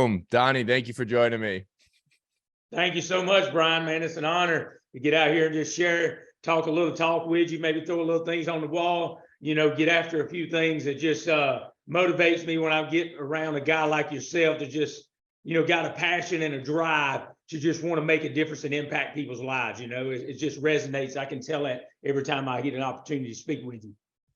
Boom. Donnie, thank you for joining me. Thank you so much, Brian, man. It's an honor to get out here and just share, talk a little talk with you, maybe throw a little things on the wall, get after a few things that just motivates me when I get around a guy like yourself that just, got a passion and a drive to just want to make a difference and impact people's lives. It just resonates. I can tell that every time I get an opportunity to speak with you.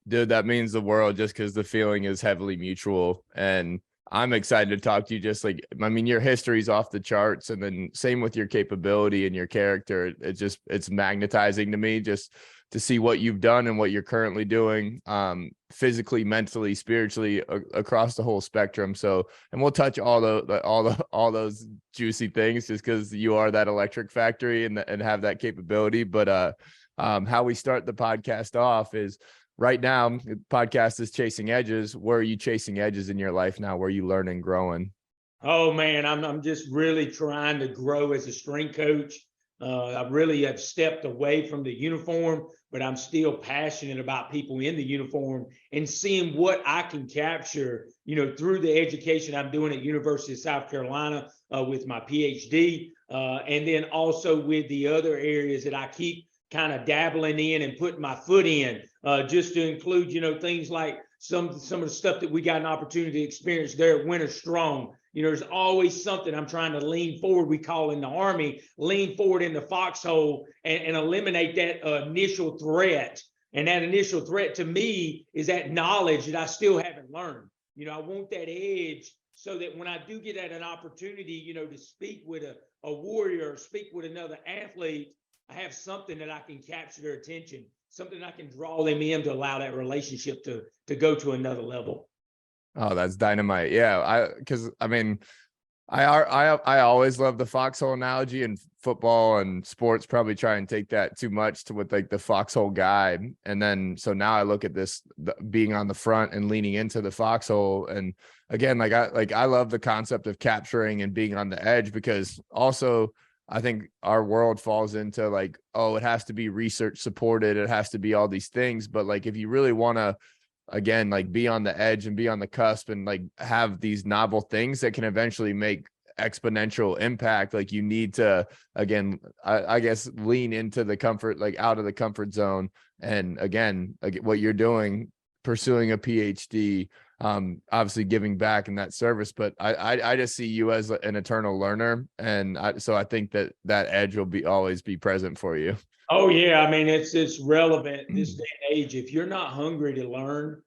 Dude, that means the world just because the feeling is heavily mutual. And I'm excited to talk to you. Just like, your history's off the charts, and then same with your capability and your character. It's magnetizing to me just to see what you've done and what you're currently doing, physically, mentally, spiritually, across the whole spectrum. So, and we'll touch all those juicy things just because you are that electric factory and have that capability. But how we start the podcast off is, right now, the podcast is Chasing Edges. Where are you chasing edges in your life now? Where are you learning, growing? Oh, man, I'm just really trying to grow as a strength coach. I really have stepped away from the uniform, but I'm still passionate about people in the uniform and seeing what I can capture, through the education I'm doing at University of South Carolina with my Ph.D. And then also with the other areas that I keep kind of dabbling in and putting my foot in, just to include, things like some of the stuff that we got an opportunity to experience there at Winter Strong. There's always something I'm trying to lean forward. We call in the Army, lean forward in the foxhole and eliminate that initial threat. And that initial threat to me is that knowledge that I still haven't learned. I want that edge so that when I do get at an opportunity, to speak with a warrior or speak with another athlete, I have something that I can capture their attention, something I can draw them in to allow that relationship to go to another level. Oh, that's dynamite. Yeah. I always love the foxhole analogy, and football and sports probably try and take that too much to with like the foxhole guide. And then, so now I look at this being on the front and leaning into the foxhole. And again, I love the concept of capturing and being on the edge, because also I think our world falls into like, oh, it has to be research supported. It has to be all these things. But like, if you really want to, again, like be on the edge and be on the cusp and like have these novel things that can eventually make exponential impact, like you need to, again, I guess, lean into the comfort, like out of the comfort zone. And again, like what you're doing, pursuing a PhD, obviously giving back in that service, but I just see you as an eternal learner. And so I think that edge will always be present for you. Oh yeah. It's relevant this day and age. If you're not hungry to learn,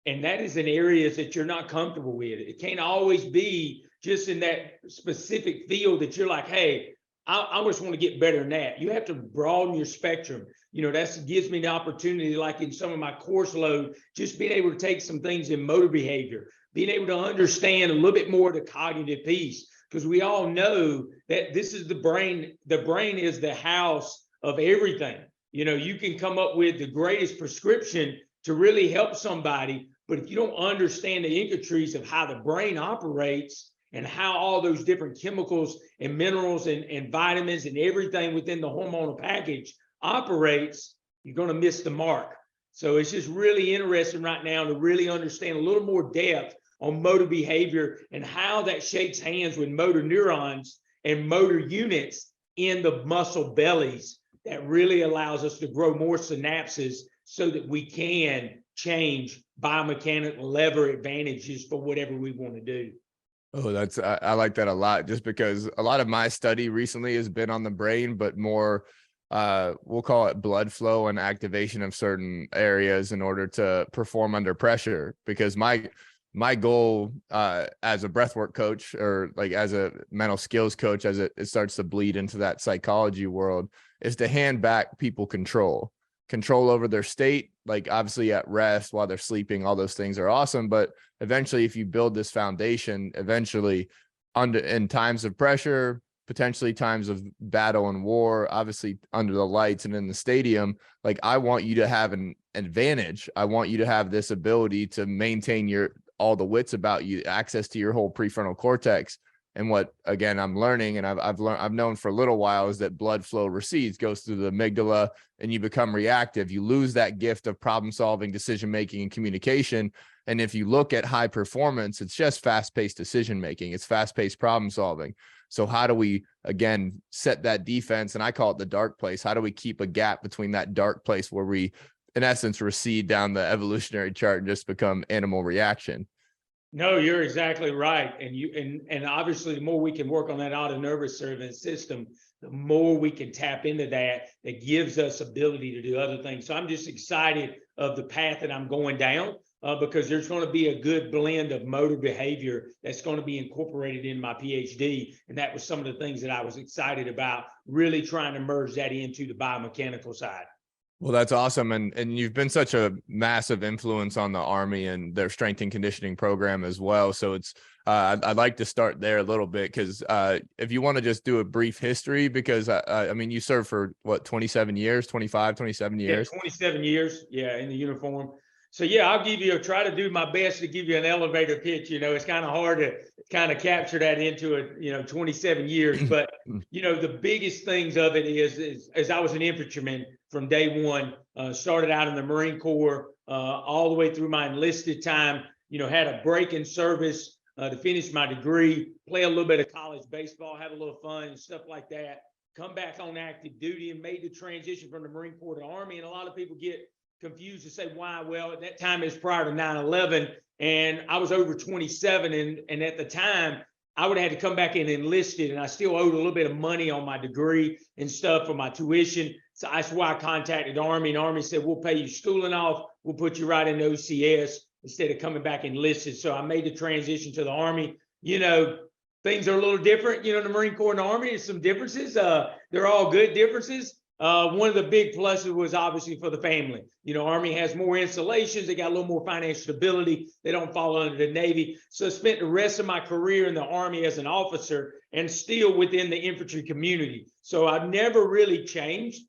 and that is in areas that you're not comfortable with, it can't always be just in that specific field that you're like, hey, I just want to get better than that. You have to broaden your spectrum. That gives me the opportunity, like in some of my course load, just being able to take some things in motor behavior, being able to understand a little bit more of the cognitive piece, because we all know that this is the brain. The brain is the house of everything. You can come up with the greatest prescription to really help somebody, but if you don't understand the intricacies of how the brain operates and how all those different chemicals and minerals and vitamins and everything within the hormonal package operates, you're going to miss the mark. So it's just really interesting right now to really understand a little more depth on motor behavior and how that shakes hands with motor neurons and motor units in the muscle bellies. That really allows us to grow more synapses so that we can change biomechanical lever advantages for whatever we want to do. Oh, I like that a lot, just because a lot of my study recently has been on the brain, but more, we'll call it blood flow and activation of certain areas in order to perform under pressure. Because my goal as a breathwork coach, or like as a mental skills coach, as it starts to bleed into that psychology world, is to hand back people control over their state. Like obviously at rest, while they're sleeping, all those things are awesome. But eventually, if you build this foundation, eventually in times of pressure, potentially times of battle and war, obviously under the lights and in the stadium, like I want you to have an advantage. I want you to have this ability to maintain all the wits about you, access to your whole prefrontal cortex. And what, again, I'm learning, and I've known for a little while, is that blood flow recedes, goes through the amygdala, and you become reactive. You lose that gift of problem solving, decision making, and communication. And if you look at high performance, it's just fast paced decision making. It's fast paced problem solving. So how do we, again, set that defense? And I call it the dark place. How do we keep a gap between that dark place where we, in essence, recede down the evolutionary chart and just become animal reaction? No, you're exactly right. And obviously the more we can work on that autonomous nervous system, the more we can tap into that gives us ability to do other things. So I'm just excited of the path that I'm going down, because there's going to be a good blend of motor behavior that's going to be incorporated in my PhD. And that was some of the things that I was excited about, really trying to merge that into the biomechanical side. Well, that's awesome. And you've been such a massive influence on the Army and their strength and conditioning program as well. So it's, I'd like to start there a little bit, because if you want to just do a brief history, because I mean, you served for what, 27 years, 25, 27 years? Yeah, 27 years. Yeah. In the uniform. So yeah, try to do my best to give you an elevator pitch. It's kind of hard to kind of capture that into 27 years, but the biggest things of it is as I was an infantryman from day one, started out in the Marine Corps, all the way through my enlisted time, had a break in service to finish my degree, play a little bit of college baseball, have a little fun and stuff like that, come back on active duty and made the transition from the Marine Corps to Army. And a lot of people get confused to say why. Well, at that time it's prior to 9/11, and I was over 27, and at the time I would have had to come back and enlisted, and I still owed a little bit of money on my degree and stuff for my tuition. So that's why I contacted Army, and Army said, we'll pay you schooling off, we'll put you right in OCS instead of coming back enlisted. So I made the transition to the Army. Things are a little different, the Marine Corps and the Army. There's some differences. They're all good differences. One of the big pluses was obviously for the family. Army has more installations. They got a little more financial stability. They don't fall under the Navy. So I spent the rest of my career in the Army as an officer and still within the infantry community. So I've never really changed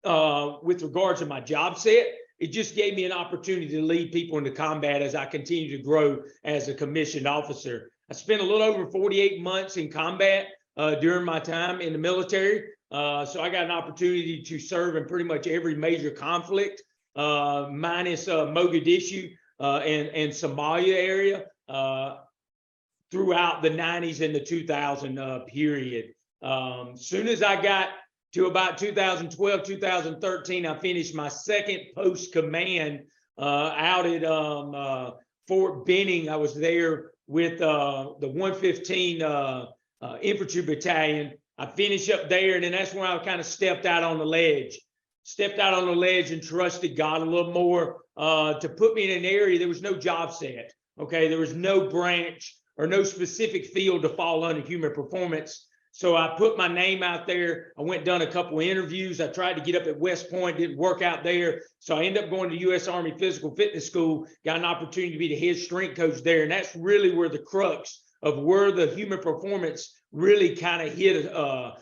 with regards to my job set. It just gave me an opportunity to lead people into combat as I continue to grow as a commissioned officer. I spent a little over 48 months in combat during my time in the military. So I got an opportunity to serve in pretty much every major conflict, minus Mogadishu and Somalia area throughout the 90s and the 2000 period. Soon as I got to about 2012, 2013, I finished my second post command out at Fort Benning. I was there with the 115 Infantry Battalion. I finished up there, and then that's when I kind of stepped out on the ledge and trusted God a little more to put me in an area. There was no job set. Okay. There was no branch or no specific field to fall under human performance. So I put my name out there. I went and done a couple of interviews. I tried to get up at West Point, didn't work out there. So I ended up going to U.S. Army Physical Fitness School, got an opportunity to be the head strength coach there. And that's really where the crux of where the human performance really kind of hit a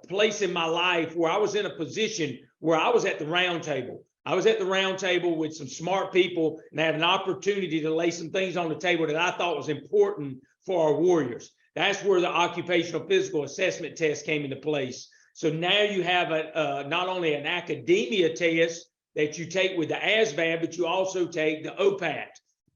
place in my life where I was in a position where I was at the round table. I was at the round table with some smart people and had an opportunity to lay some things on the table that I thought was important for our warriors. That's where the Occupational Physical Assessment Test came into place. So now you have not only an academia test that you take with the ASVAB, but you also take the OPAT.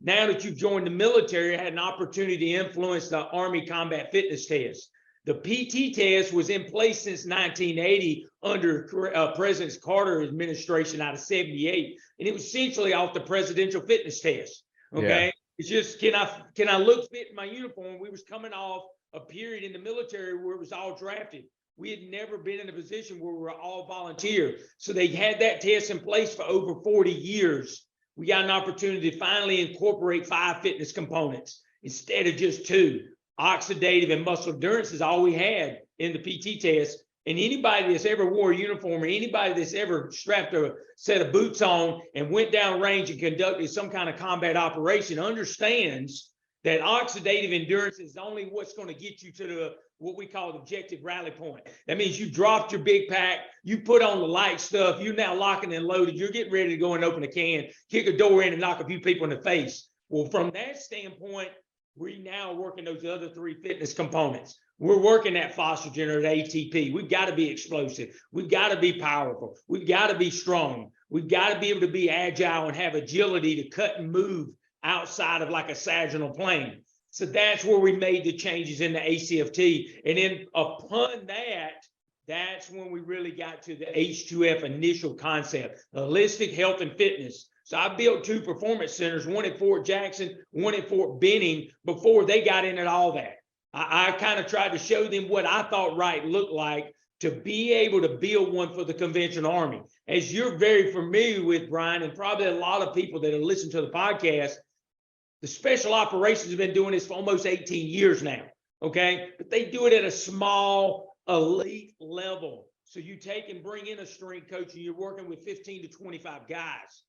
Now that you've joined the military, I had an opportunity to influence the Army Combat Fitness Test. The PT test was in place since 1980 under President Carter administration out of 78. And it was essentially off the presidential fitness test. Okay. Yeah. It's just, can I look fit in my uniform? We was coming off a period in the military where it was all drafted. We had never been in a position where we were all volunteer. So they had that test in place for over 40 years. We got an opportunity to finally incorporate 5 fitness components instead of just 2. Oxidative and muscle endurance is all we had in the PT test. And anybody that's ever wore a uniform or anybody that's ever strapped a set of boots on and went down range and conducted some kind of combat operation understands that oxidative endurance is only what's going to get you to what we call the objective rally point. That means you dropped your big pack, you put on the light stuff, you're now locking and loaded, you're getting ready to go and open a can, kick a door in and knock a few people in the face. Well, from that standpoint, we now working those other 3 fitness components. We're working that phosphagen or the ATP. We've got to be explosive. We've got to be powerful. We've got to be strong. We've got to be able to be agile and have agility to cut and move outside of like a sagittal plane. So that's where we made the changes in the ACFT. And then upon that, that's when we really got to the H2F initial concept, holistic health and fitness. So I built 2 performance centers, one at Fort Jackson, one at Fort Benning, before they got into all that. I kind of tried to show them what I thought right looked like to be able to build one for the conventional Army. As you're very familiar with, Brian, and probably a lot of people that have listened to the podcast, the special operations have been doing this for almost 18 years now, okay? But they do it at a small, elite level. So you take and bring in a strength coach and you're working with 15 to 25 guys.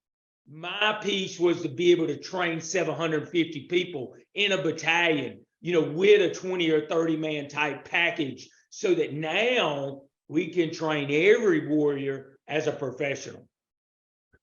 My piece was to be able to train 750 people in a battalion, you know, with a 20 or 30 man type package, so that now we can train every warrior as a professional.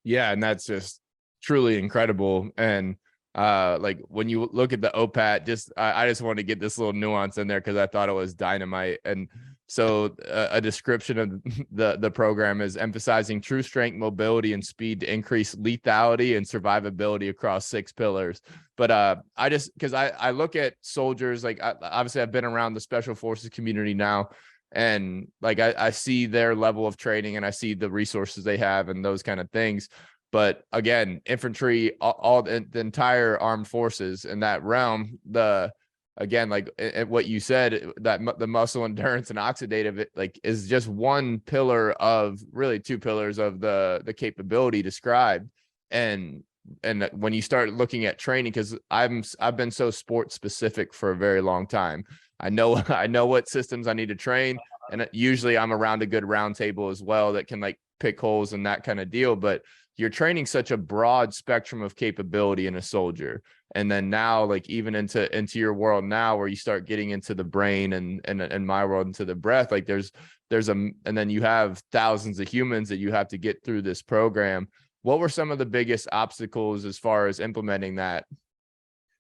Yeah, and that's just truly incredible. And like when you look at the OPAT, I just wanted to get this little nuance in there because I thought it was dynamite. And so a description of the program is emphasizing true strength, mobility, and speed to increase lethality and survivability across 6 pillars. But because I look at soldiers, like obviously I've been around the special forces community now, and like I see their level of training and I see the resources they have and those kind of things. But again, infantry, all the entire armed forces in that realm, again, like what you said, that the muscle endurance and oxidative, it like is just one pillar of really 2 pillars of the capability described. And when you start looking at training, because I've been so sports specific for a very long time, I know what systems I need to train, and usually I'm around a good round table as well that can like pick holes and that kind of deal. But you're training such a broad spectrum of capability in a soldier. And then now, like even into your world now, where you start getting into the brain and my world into the breath, like there's and then you have thousands of humans that you have to get through this program. What were some of the biggest obstacles as far as implementing that?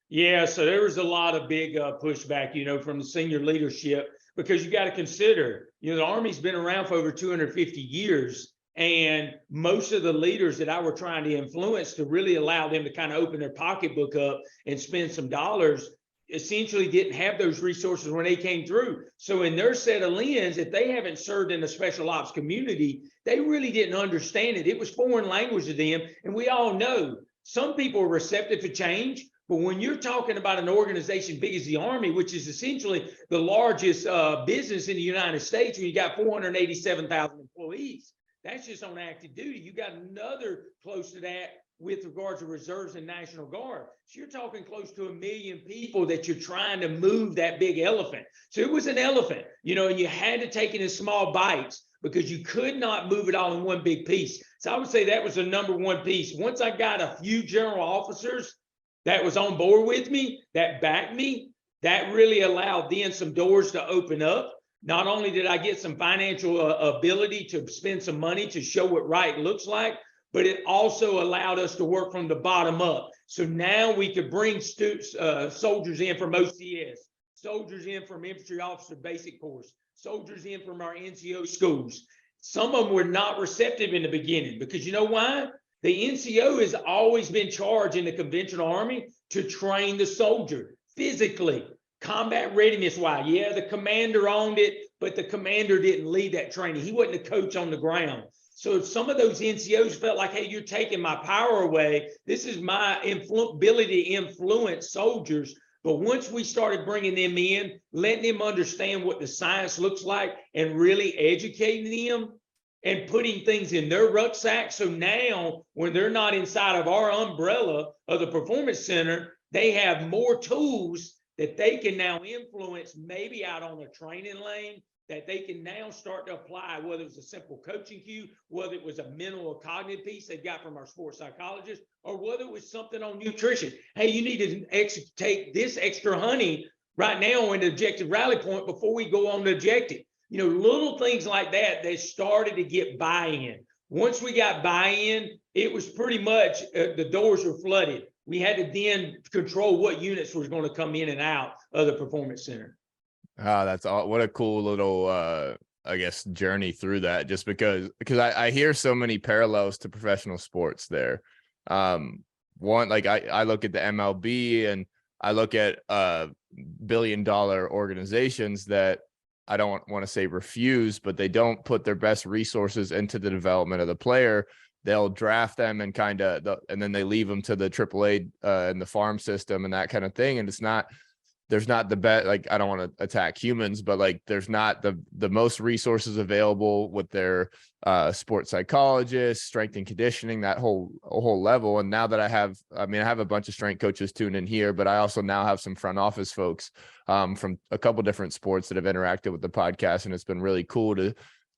Yeah, so there was a lot of big pushback, you know, from the senior leadership, because you got to consider, you know, the Army's been around for over 250 years. And most of the leaders that I were trying to influence to really allow them to kind of open their pocketbook up and spend some dollars essentially didn't have those resources when they came through. So in their set of lens, if they haven't served in the special ops community, they really didn't understand it. It was foreign language to them. And we all know some people are receptive to change. But when you're talking about an organization big as the Army, which is essentially the largest business in the United States, when you got 487,000 employees, that's just on active duty. You got another close to that with regards to reserves and National Guard. So you're talking close to 1 million people that you're trying to move that big elephant. So it was an elephant, you know, and you had to take it in small bites because you could not move it all in one big piece. So I would say that was the number one piece. Once I got a few general officers that was on board with me, that backed me, that really allowed then some doors to open up. Not only did I get some financial ability to spend some money to show what right looks like, but it also allowed us to work from the bottom up. So now we could bring soldiers in from OCS, soldiers in from infantry officer basic course, soldiers in from our NCO schools. Some of them were not receptive in the beginning because you know why? The NCO has always been charged in the conventional Army to train the soldier physically. Combat readiness wise, yeah, the commander owned it, but the commander didn't lead that training. He wasn't a coach on the ground. So some of those NCOs felt like, hey, you're taking my power away. This is my ability to influence soldiers. But once we started bringing them in, letting them understand what the science looks like and really educating them and putting things in their rucksack. So now when they're not inside of our umbrella of the Performance Center, they have more tools that they can now influence maybe out on a training lane that they can now start to apply, whether it's a simple coaching cue, whether it was a mental or cognitive piece they got from our sports psychologist, or whether it was something on nutrition. Hey, you need to take this extra honey right now in the objective rally point before we go on the objective. You know, little things like that, they started to get buy-in. Once we got buy-in, it was pretty much the doors were flooded. we had to then control what units was going to come in and out of the performance center. Oh, that's all. What a cool little, I guess, journey through that, just because I hear so many parallels to professional sports there. One, like I look at the MLB and I look at billion-dollar organizations that I don't want to say refuse, but they don't put their best resources into the development of the player. They'll draft them and and then they leave them to the AAA and the farm system and that kind of thing. And there's not the best, like, I don't want to attack humans, but like, there's not the most resources available with their sports psychologists, strength and conditioning, that whole level. And now that I have a bunch of strength coaches tuned in here, but I also now have some front office folks from a couple different sports that have interacted with the podcast. And it's been really cool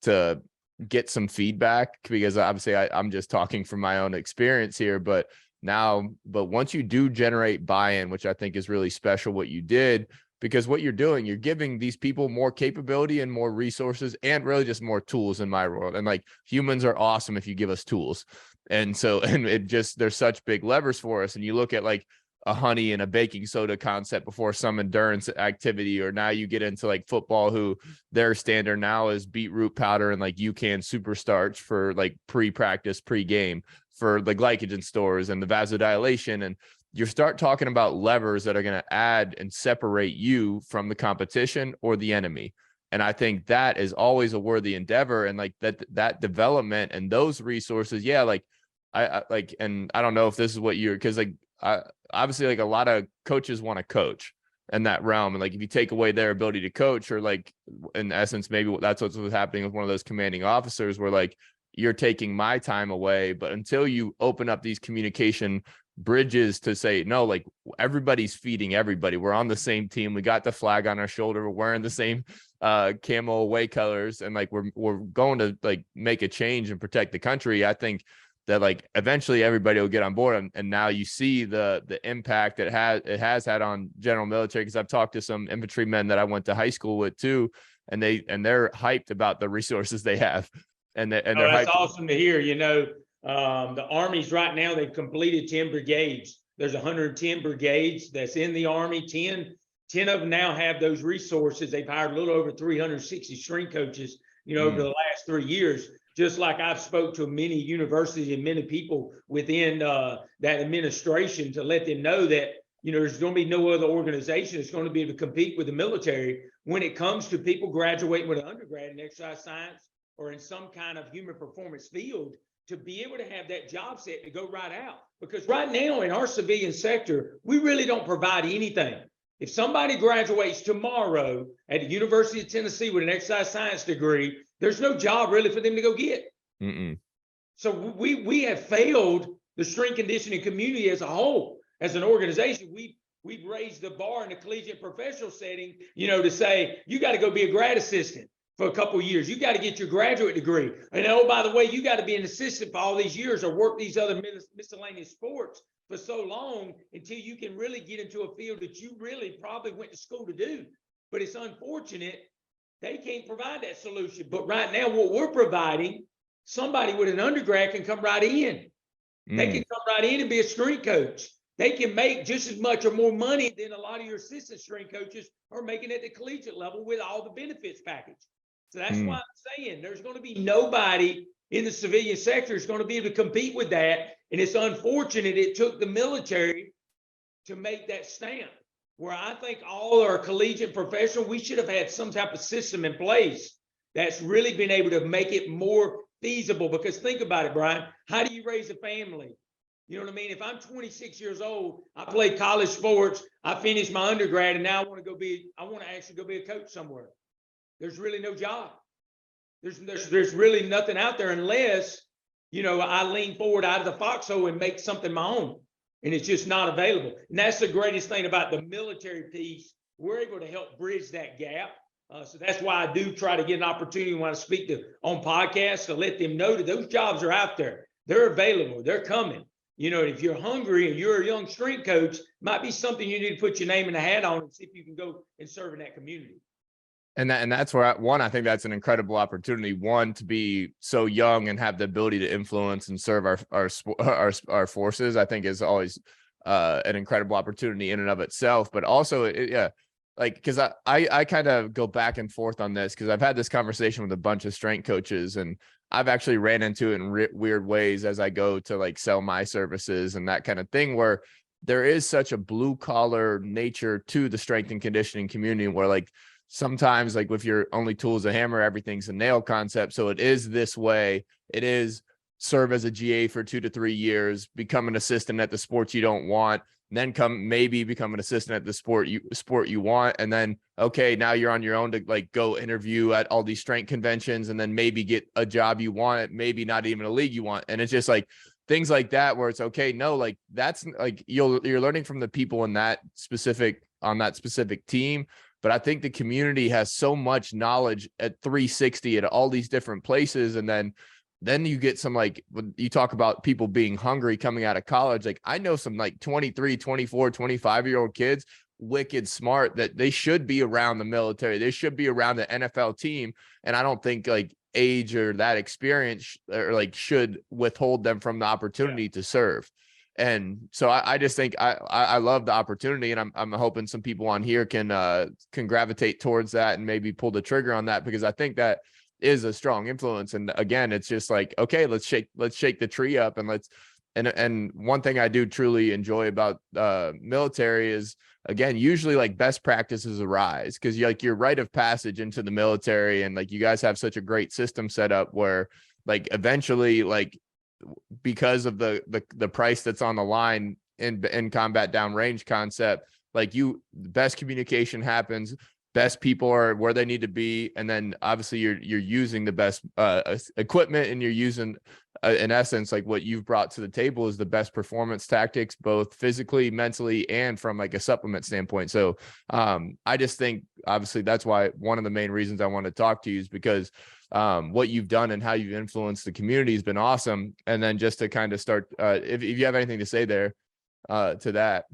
to get some feedback, because obviously I'm just talking from my own experience here, but once you do generate buy-in, which I think is really special what you did, because what you're doing, you're giving these people more capability and more resources and really just more tools in my world. And like, humans are awesome if you give us tools. And so, and it just, there's such big levers for us. And you look at like a honey and a baking soda concept before some endurance activity, or now you get into like football, who their standard now is beetroot powder and like UCAN super starch for like pre-practice, pre-game, for the glycogen stores and the vasodilation. And you start talking about levers that are going to add and separate you from the competition or the enemy. And I think that is always a worthy endeavor. And like that development and those resources. Yeah. Like I like, and I don't know if this is what cause like, obviously like a lot of coaches want to coach in that realm. And like, if you take away their ability to coach, or like in essence, maybe that's what was happening with one of those commanding officers, where like, you're taking my time away. But until you open up these communication bridges to say, no, like, everybody's feeding everybody. We're on the same team. We got the flag on our shoulder. We're wearing the same camo away colors. And like, we're going to like make a change and protect the country. I think that like eventually everybody will get on board. And now you see the impact it has had on general military. Cause I've talked to some infantrymen that I went to high school with too. And they're hyped about the resources they have. And that's awesome to hear. You know, the Army's right now, they've completed 10 brigades. There's 110 brigades that's in the Army. 10 of them now have those resources. They've hired a little over 360 strength coaches, over the last 3 years. Just like I've spoke to many universities and many people within that administration to let them know that, there's going to be no other organization that's going to be able to compete with the military when it comes to people graduating with an undergrad in exercise science or in some kind of human performance field, to be able to have that job set to go right out. Because right now in our civilian sector, we really don't provide anything. If somebody graduates tomorrow at the University of Tennessee with an exercise science degree, there's no job really for them to go get. So we have failed the strength conditioning community as a whole. As an organization, we've raised the bar in the collegiate professional setting, to say, you got to go be a grad assistant for a couple of years. You got to get your graduate degree. And oh, by the way, you got to be an assistant for all these years or work these other miscellaneous sports for so long until you can really get into a field that you really probably went to school to do. But it's unfortunate they can't provide that solution. But right now, what we're providing, somebody with an undergrad can come right in. They can come right in and be a strength coach. They can make just as much or more money than a lot of your assistant strength coaches are making at the collegiate level with all the benefits package. So that's why I'm saying there's going to be nobody in the civilian sector is going to be able to compete with that. And it's unfortunate it took the military to make that stamp, where I think all our collegiate professional, we should have had some type of system in place that's really been able to make it more feasible. Because think about it, Brian, how do you raise a family? You know what I mean? If I'm 26 years old, I played college sports, I finished my undergrad, and now I want to actually go be a coach somewhere. There's really no job. There's really nothing out there unless, I lean forward out of the foxhole and make something my own. And it's just not available. And that's the greatest thing about the military piece. We're able to help bridge that gap. So that's why I do try to get an opportunity when I speak on podcasts to let them know that those jobs are out there. They're available. They're coming. If you're hungry and you're a young strength coach, might be something you need to put your name in the hat on and see if you can go and serve in that community. And that's where I think that's an incredible opportunity. One, to be so young and have the ability to influence and serve our forces, I think is always an incredible opportunity in and of itself, but also yeah, like, because I kind of go back and forth on this, because I've had this conversation with a bunch of strength coaches, and I've actually ran into it in weird ways as I go to like sell my services and that kind of thing, where there is such a blue collar nature to the strength and conditioning community, where like sometimes, like, with your only tool is a hammer, everything's a nail concept. So it is this way. It is serve as a GA for 2 to 3 years, become an assistant at the sports you don't want, then maybe become an assistant at the sport you want. And then, okay, now you're on your own to like go interview at all these strength conventions, and then maybe get a job you want, maybe not even a league you want. And it's just like things like that, where it's okay. No, like that's like, you're learning from the people on that specific team. But I think the community has so much knowledge at 360 at all these different places. And then you get some, like, when you talk about people being hungry coming out of college, like I know some like 23, 24, 25-year-old kids, wicked smart, that they should be around the military. They should be around the NFL team. And I don't think like age or that experience or like should withhold them from the opportunity to serve. And so I just think I love the opportunity, and I'm hoping some people on here can gravitate towards that and maybe pull the trigger on that, because I think that is a strong influence. And again, it's just like, okay, let's shake the tree up, and and one thing I do truly enjoy about military is, again, usually like best practices arise, because like your rite of passage into the military, and like you guys have such a great system set up where like eventually, like, because of the price that's on the line in combat downrange concept, like best communication happens, best people are where they need to be, and then obviously you're using the best equipment, and you're using in essence, like what you've brought to the table is the best performance tactics, both physically, mentally, and from like a supplement standpoint. So I just think obviously that's why one of the main reasons I want to talk to you is because what you've done and how you've influenced the community has been awesome. And then just to kind of start, if you have anything to say there to that.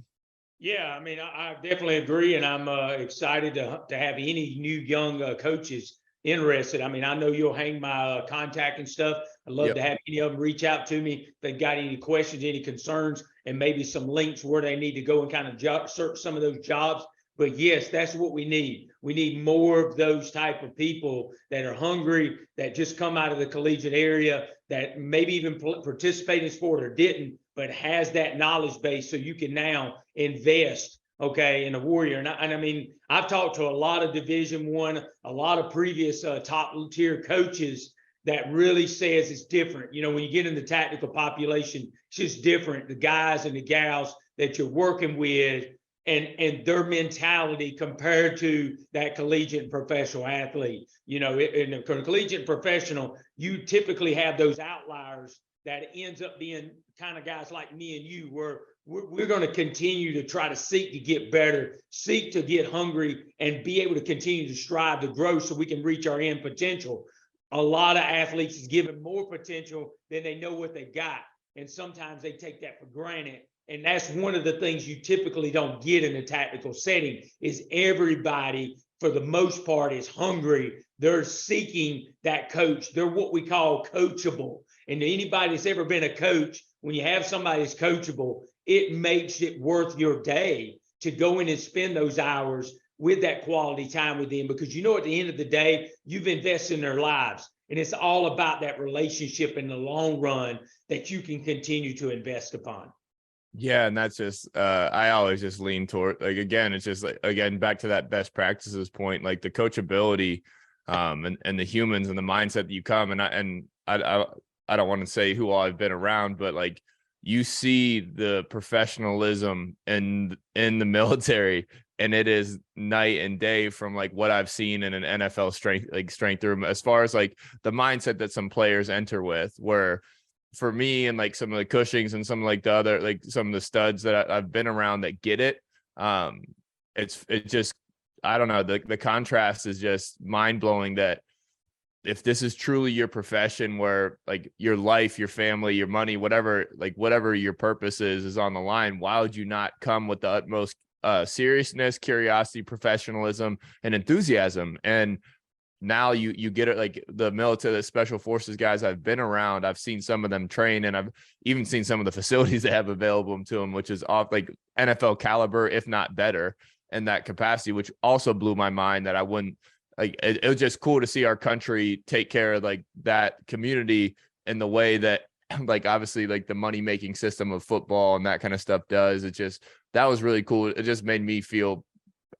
Yeah, I mean, I definitely agree, and I'm excited to have any new young coaches interested. I mean, I know you'll hang my contact and stuff. I'd love to have any of them reach out to me if they've got any questions, any concerns, and maybe some links where they need to go and kind of search some of those jobs. But yes, that's what we need. We need more of those type of people that are hungry, that just come out of the collegiate area, that maybe even participate in sport or didn't, but has that knowledge base, so you can now invest, okay, in a warrior. And I mean, I've talked to a lot of Division I, a lot of previous top tier coaches that really says it's different. You know, when you get in the tactical population, it's just different. The guys and the gals that you're working with, and their mentality compared to that collegiate and professional athlete. You know, in a collegiate and professional, you typically have those outliers that ends up being kind of guys like me and you, where we're going to continue to try to seek to get better, seek to get hungry, and be able to continue to strive to grow so we can reach our end potential. A lot of athletes is given more potential than they know what they got. And sometimes they take that for granted. And that's one of the things you typically don't get in a tactical setting, is everybody, for the most part, is hungry. They're seeking that coach. They're what we call coachable. And anybody that's ever been a coach, when you have somebody that's coachable, it makes it worth your day to go in and spend those hours with that quality time with them, because you know at the end of the day, you've invested in their lives. And it's all about that relationship in the long run that you can continue to invest upon. Yeah, and that's just I always just lean toward, like, again, it's just like, again, back to that best practices point, like the coachability and the humans and the mindset that you come, and I don't want to say who all I've been around, but like you see the professionalism in the military, and it is night and day from like what I've seen in an NFL strength room, as far as like the mindset that some players enter with, where for me and like some of the Cushings and some of like the other, like some of the studs that I've been around that get it, it's just, I don't know, the contrast is just mind blowing, that if this is truly your profession, where like your life, your family, your money, whatever your purpose is on the line, why would you not come with the utmost seriousness, curiosity, professionalism, and enthusiasm? And now you get it, like the military, the special forces guys I've been around, I've seen some of them train, and I've even seen some of the facilities they have available to them, which is off like NFL caliber, if not better in that capacity, which also blew my mind that I wouldn't like. It was just cool to see our country take care of like that community in the way that like obviously like the money making system of football and that kind of stuff does. It just, that was really cool. It just made me feel,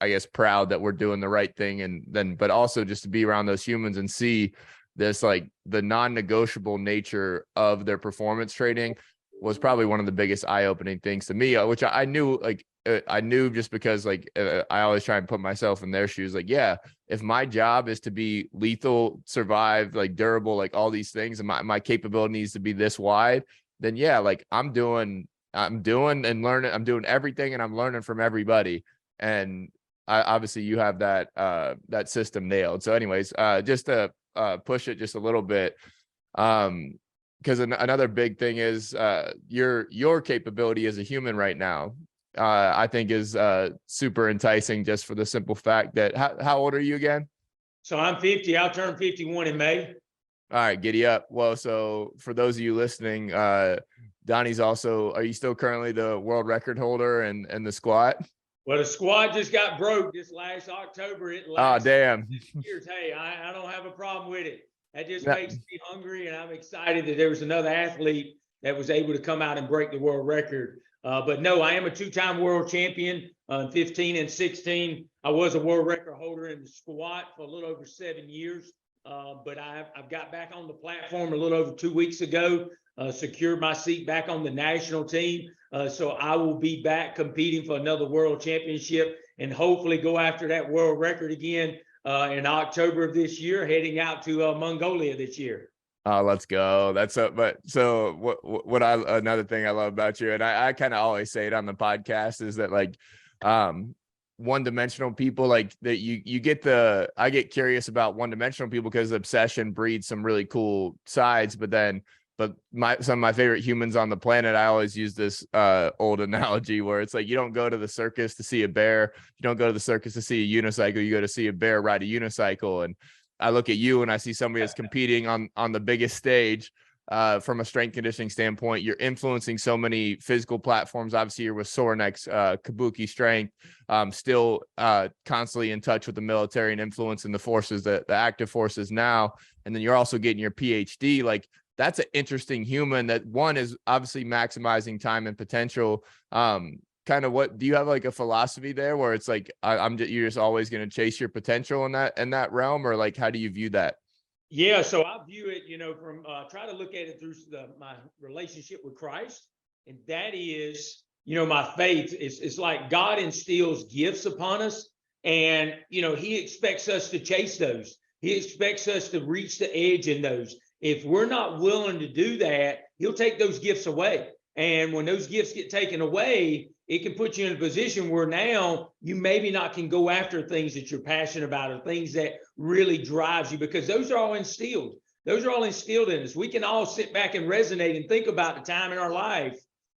I guess, proud that we're doing the right thing. And then, but also just to be around those humans and see this, like the non-negotiable nature of their performance training was probably one of the biggest eye-opening things to me, which I knew, like, I knew just because like I always try and put myself in their shoes. Like, yeah, if my job is to be lethal, survive, like durable, like all these things, and my capability needs to be this wide, then yeah, like I'm doing and learning. I'm doing everything and I'm learning from everybody. And obviously you have that that system nailed. So anyways, just to push it just a little bit, because another big thing is your capability as a human right now, I think is super enticing, just for the simple fact that how old are you again? So I'm 50. I'll turn 51 in May. All right, giddy up. Well, so for those of you listening, Donnie's also, are you still currently the world record holder and the squat? Well, the squad just got broke this last October. It Oh, damn. years. Hey, I don't have a problem with it. That just makes me hungry, and I'm excited that there was another athlete that was able to come out and break the world record. But no, I am a two-time world champion, 15 and 16. I was a world record holder in the squat for a little over 7 years. But I've got back on the platform a little over 2 weeks ago, secured my seat back on the national team. So I will be back competing for another world championship and hopefully go after that world record again in October of this year, heading out to Mongolia this year. Oh, let's go. That's up. But so another thing I love about you, and I kind of always say it on the podcast, is that like, one-dimensional people, like that you get I get curious about one-dimensional people because obsession breeds some really cool sides, but some of my favorite humans on the planet, I always use this old analogy where it's like, you don't go to the circus to see a bear, you don't go to the circus to see a unicycle, you go to see a bear ride a unicycle. And I look at you and I see somebody that's competing on the biggest stage. From a strength conditioning standpoint, you're influencing so many physical platforms. Obviously, you're with Sorinex, Kabuki Strength, still constantly in touch with the military and influencing the forces, the active forces now. And then you're also getting your Ph.D. Like, that's an interesting human that one is obviously maximizing time and potential. Kind of, what do you have like a philosophy there where it's like, you're just always going to chase your potential in that realm, or like, how do you view that? Yeah, so I view it, from try to look at it through my relationship with Christ, and that is, my faith. It's like God instills gifts upon us, and He expects us to chase those. He expects us to reach the edge in those. If we're not willing to do that, He'll take those gifts away. And when those gifts get taken away, it can put you in a position where now you maybe not can go after things that you're passionate about or things that really drives you, because those are all instilled. Those are all instilled in us. We can all sit back and resonate and think about the time in our life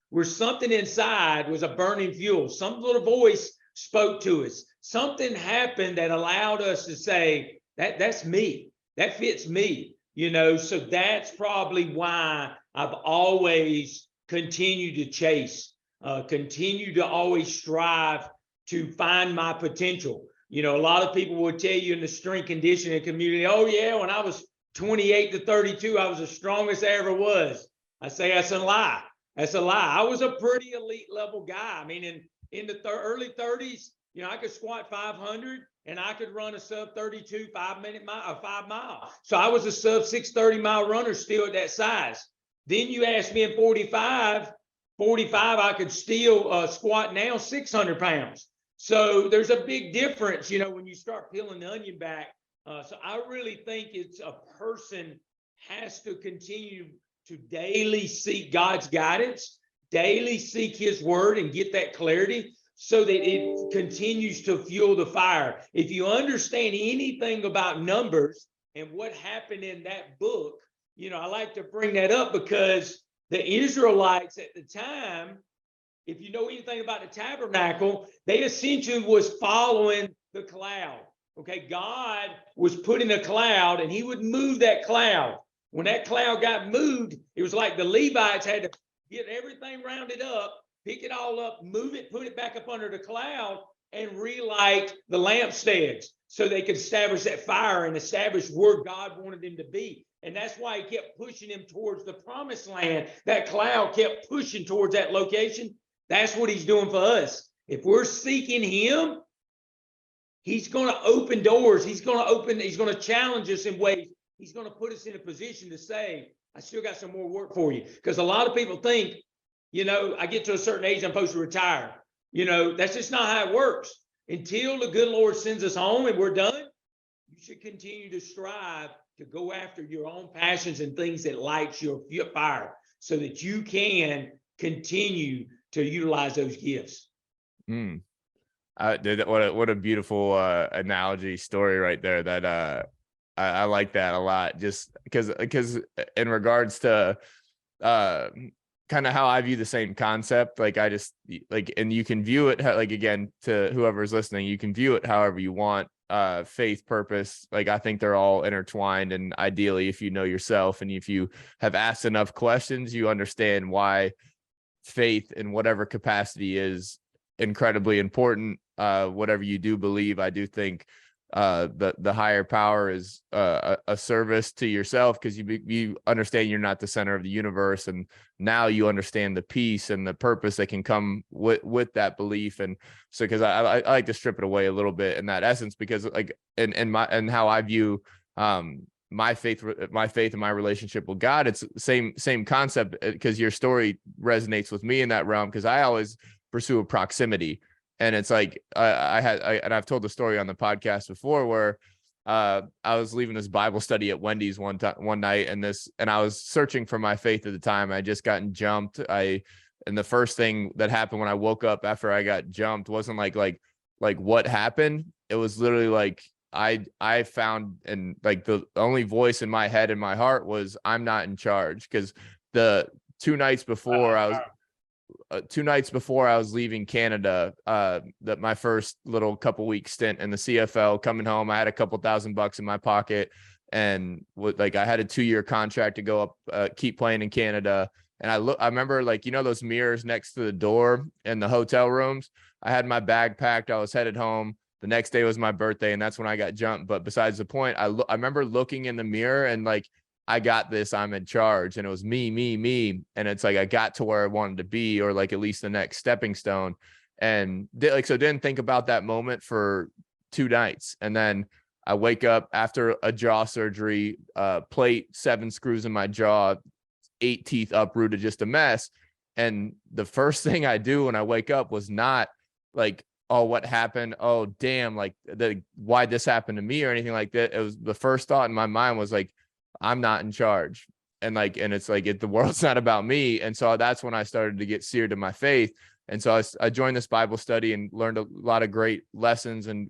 where something inside was a burning fuel. Some little voice spoke to us. Something happened that allowed us to say, that's me. That fits me. So that's probably why I've always continued to chase, continue to always strive to find my potential. A lot of people will tell you in the strength conditioning community, oh yeah, when I was 28 to 32, I was the strongest I ever was. I say that's a lie. That's a lie. I was a pretty elite level guy. I mean, in the early 30s, I could squat 500 and I could run a sub 32 5 mile. So I was a sub 630 mile runner still at that size. Then you ask me in 45, I could still squat now 600 pounds. So there's a big difference, when you start peeling the onion back. So I really think it's a person has to continue to daily seek God's guidance, daily seek His word and get that clarity so that it continues to fuel the fire. If you understand anything about numbers and what happened in that book, I like to bring that up because the Israelites at the time, if you know anything about the tabernacle, they essentially was following the cloud. Okay, God was put in a cloud and he would move that cloud. When that cloud got moved, it was like the Levites had to get everything rounded up, pick it all up, move it, put it back up under the cloud, and relight the lampstands so they could establish that fire and establish where God wanted them to be. And that's why he kept pushing him towards the promised land. That cloud kept pushing towards that location. That's what he's doing for us. If we're seeking him, he's going to open doors. He's going to challenge us in ways. He's going to put us in a position to say, I still got some more work for you. Because a lot of people think, I get to a certain age, I'm supposed to retire. That's just not how it works. Until the good Lord sends us home and we're done, you should continue to strive to go after your own passions and things that lights your fire so that you can continue to utilize those gifts. What a beautiful analogy story right there. That I like that a lot, just because in regards to kind of how I view the same concept, like I just like, and you can view it like, again, to whoever's listening, you can view it however you want. Faith, purpose, like I think they're all intertwined, and ideally if you know yourself and if you have asked enough questions, you understand why faith in whatever capacity is incredibly important. Whatever you do believe, I do think the higher power is a service to yourself, because you understand you're not the center of the universe, and now you understand the peace and the purpose that can come with that belief. And so, because I like to strip it away a little bit in that essence, because like and how I view my faith and my relationship with God, it's same concept, because your story resonates with me in that realm, because I always pursue a proximity. And it's like, and I've told the story on the podcast before, where I was leaving this Bible study at Wendy's one night, and I was searching for my faith at the time. I just gotten jumped. And the first thing that happened when I woke up after I got jumped wasn't like what happened. It was literally like, I found, and like the only voice in my head and my heart was, I'm not in charge. Because the 2 nights before I was leaving Canada, that my first little couple week stint in the CFL, coming home, I had a couple $1,000 in my pocket, and I had a 2-year contract to go up, keep playing in Canada. And I remember, like, those mirrors next to the door in the hotel rooms. I had my bag packed. I was headed home. The next day was my birthday, and that's when I got jumped. But besides the point, I remember looking in the mirror and like, I got this, I'm in charge. And it was me. And it's like, I got to where I wanted to be, or like at least the next stepping stone. And so didn't think about that moment for 2 nights. And then I wake up after a jaw surgery, plate, 7 screws in my jaw, 8 teeth uprooted, just a mess. And the first thing I do when I wake up was not like, oh, what happened? Oh, damn, like why this happened to me or anything like that. It was, the first thought in my mind was like, I'm not in charge. And it's like, the world's not about me. And so that's when I started to get seared to my faith. And so I joined this Bible study and learned a lot of great lessons, and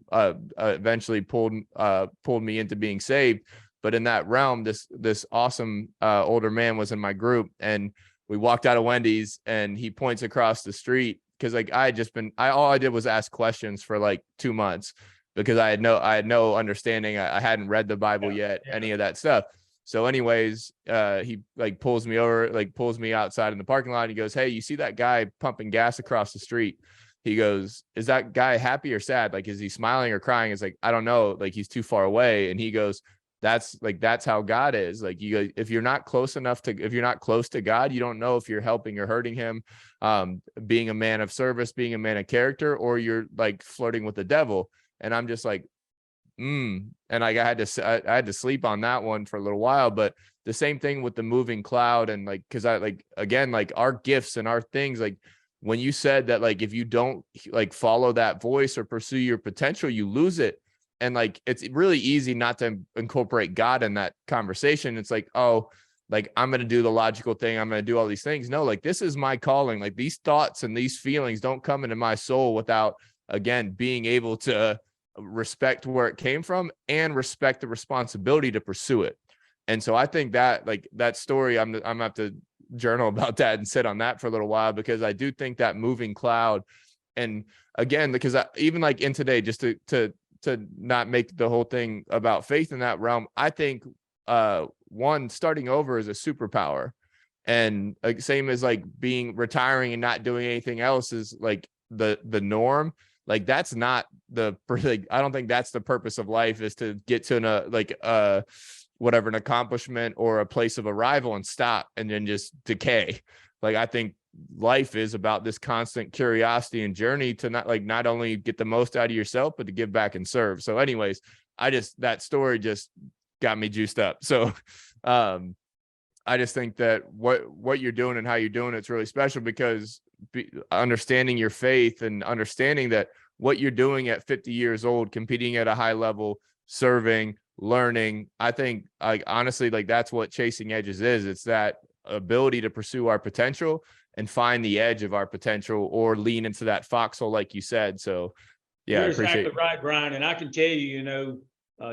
eventually pulled me into being saved. But in that realm, this awesome older man was in my group, and we walked out of Wendy's, and he points across the street, because like all I did was ask questions for like 2 months, because I had no understanding. I hadn't read the Bible yet, any of that stuff. So anyways, he like pulls me outside in the parking lot. He goes, "Hey, you see that guy pumping gas across the street?" He goes, "Is that guy happy or sad? Like, is he smiling or crying?" It's like, "I don't know. Like, he's too far away." And he goes, that's how God is. Like, if you're not close to God, you don't know if you're helping or hurting him, being a man of service, being a man of character, or you're like flirting with the devil. And I'm just like, and like I had to sleep on that one for a little while. But the same thing with the moving cloud, and like, because I like, again, like our gifts and our things, like when you said that, like if you don't like follow that voice or pursue your potential, you lose it. And like, it's really easy not to incorporate God in that conversation. It's like, oh, like I'm going to do the logical thing, I'm going to do all these things. No, like this is my calling. Like these thoughts and these feelings don't come into my soul without, again, being able to respect where it came from and respect the responsibility to pursue it. And so I think that, like that story, I'm gonna have to journal about that and sit on that for a little while, because I do think that moving cloud, and again, because even like in today, just to to not make the whole thing about faith in that realm, I think one, starting over is a superpower. And like same as like retiring and not doing anything else is like the norm. Like that's not like, I don't think that's the purpose of life, is to get to an accomplishment or a place of arrival and stop and then just decay. Like I think life is about this constant curiosity and journey to not only get the most out of yourself, but to give back and serve. So anyways, that story just got me juiced up. So I just think that what you're doing and how you're doing it's really special, because understanding your faith and understanding that what you're doing at 50 years old, competing at a high level, serving, learning, I think honestly, like that's what Chasing Edges is. It's that ability to pursue our potential and find the edge of our potential, or lean into that foxhole, like you said. So yeah, You're I appreciate exactly right, Brian. And I can tell you,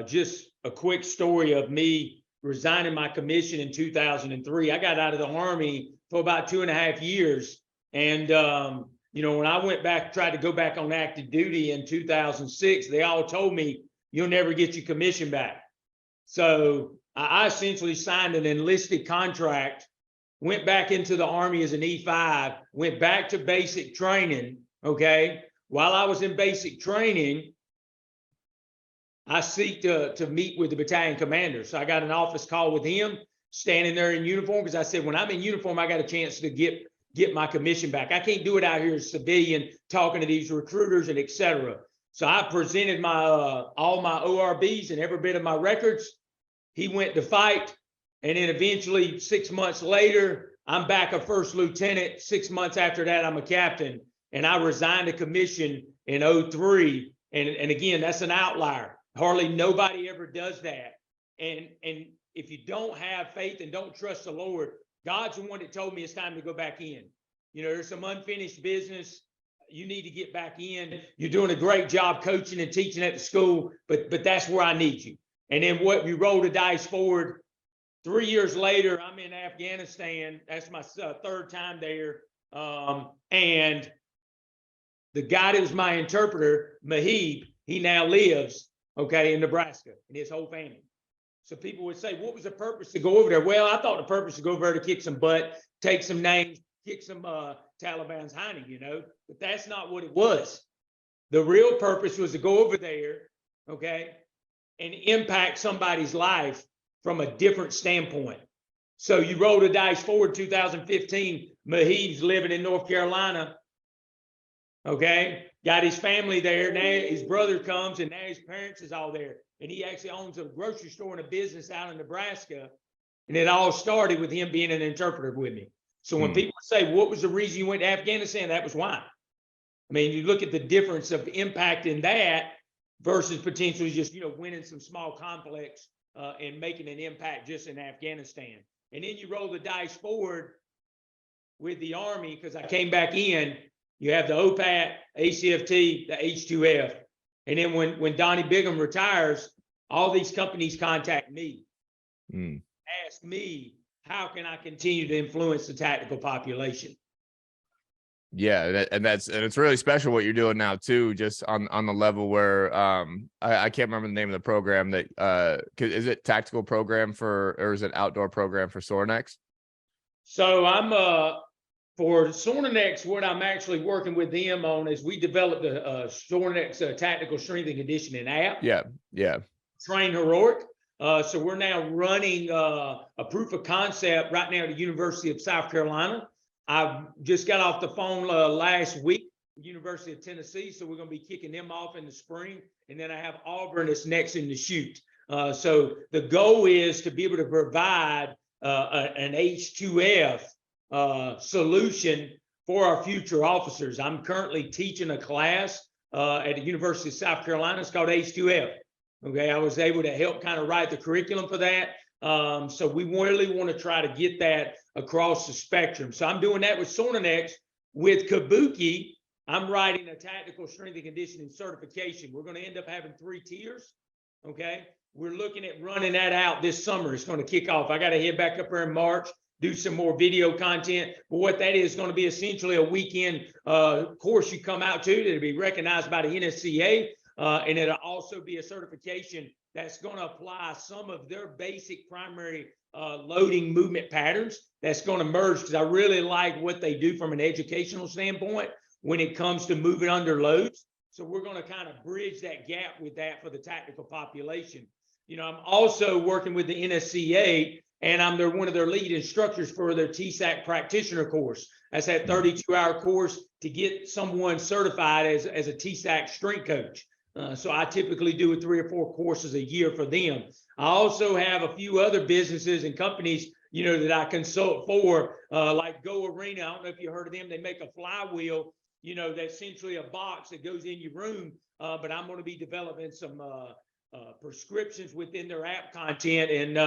just a quick story of me resigning my commission in 2003. I got out of the Army for about 2.5 years. And, when I went back, tried to go back on active duty in 2006, they all told me, you'll never get your commission back. So I essentially signed an enlisted contract, went back into the Army as an E5, went back to basic training. Okay. While I was in basic training, I seek to meet with the battalion commander. So I got an office call with him, standing there in uniform, because I said, when I'm in uniform, I got a chance to get my commission back. I can't do it out here as a civilian, talking to these recruiters and et cetera. So I presented my all my ORBs and every bit of my records. He went to fight. And then eventually 6 months later, I'm back a first lieutenant. 6 months after that, I'm a captain. And I resigned a commission in 2003. And again, that's an outlier. Hardly nobody ever does that. And if you don't have faith and don't trust the Lord, God's the one that told me it's time to go back in. There's some unfinished business. You need to get back in. You're doing a great job coaching and teaching at the school, but that's where I need you. And then we roll the dice forward. 3 years later, I'm in Afghanistan. That's my third time there. And the guy that was my interpreter, Mahib, he now lives, in Nebraska, and his whole family. So people would say, what was the purpose to go over there? Well, I thought the purpose to go over there to kick some butt, take some names, kick some Taliban's hiney, but that's not what it was. The real purpose was to go over there, and impact somebody's life from a different standpoint. So you roll the dice forward, 2015, Mahib's living in North Carolina, got his family there. Now his brother comes, and now his parents is all there. And he actually owns a grocery store and a business out in Nebraska. And it all started with him being an interpreter with me. So when people say, what was the reason you went to Afghanistan? That was why. I mean, you look at the difference of impact in that versus potentially just, winning some small complex and making an impact just in Afghanistan. And then you roll the dice forward with the Army, because I came back in. You have the OPAT, ACFT, the H2F. And then when Donny Bigham retires, all these companies contact me, ask me, how can I continue to influence the tactical population? Yeah, and it's really special what you're doing now too, just on the level where I can't remember the name of the program that is it tactical program or is it outdoor program for Sorinex? So I'm for Sorinex, what I'm actually working with them on is we developed a Sorinex tactical strength and conditioning app. Yeah. Train Heroic. So we're now running a proof of concept right now at the University of South Carolina. I just got off the phone last week, University of Tennessee. So we're going to be kicking them off in the spring. And then I have Auburn that's next in the chute. So the goal is to be able to provide an H2F solution for our future officers. I'm currently teaching a class at the University of South Carolina. It's called H2F. I was able to help kind of write the curriculum for that. So we really want to try to get that across the spectrum. So I'm doing that with Sorinex. With Kabuki, I'm writing a tactical strength and conditioning certification. We're going to end up having 3 tiers. We're looking at running that out this summer. It's going to kick off. I got to head back up there in March, do some more video content. But what that is going to be essentially a weekend course you come out to that'll be recognized by the NSCA. And it'll also be a certification that's going to apply some of their basic primary loading movement patterns that's going to merge, because I really like what they do from an educational standpoint when it comes to moving under loads. So we're going to kind of bridge that gap with that for the tactical population. You know, I'm also working with the NSCA, and I'm one of their lead instructors for their TSAC practitioner course. That's that 32-hour course to get someone certified as a TSAC strength coach. So I typically do 3 or 4 courses a year for them. I also have a few other businesses and companies, you know, that I consult for, like Go Arena. I don't know if you heard of them. They make a flywheel, you know, that's essentially a box that goes in your room. But I'm going to be developing some prescriptions within their app content. And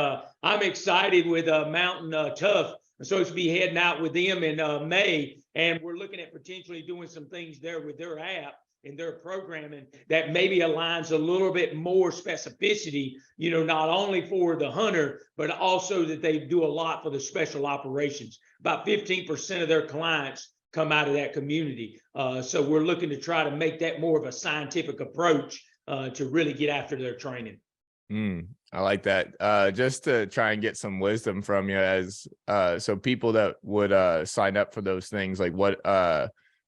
I'm excited with Mountain Tough. I'm supposed to be heading out with them in May. And we're looking at potentially doing some things there with their app and their programming that maybe aligns a little bit more specificity, you know, not only for the hunter, but also that they do a lot for the special operations. About 15% of their clients come out of that community. So we're looking to try to make that more of a scientific approach to really get after their training. I like that. Just to try and get some wisdom from you, as so people that would sign up for those things, like what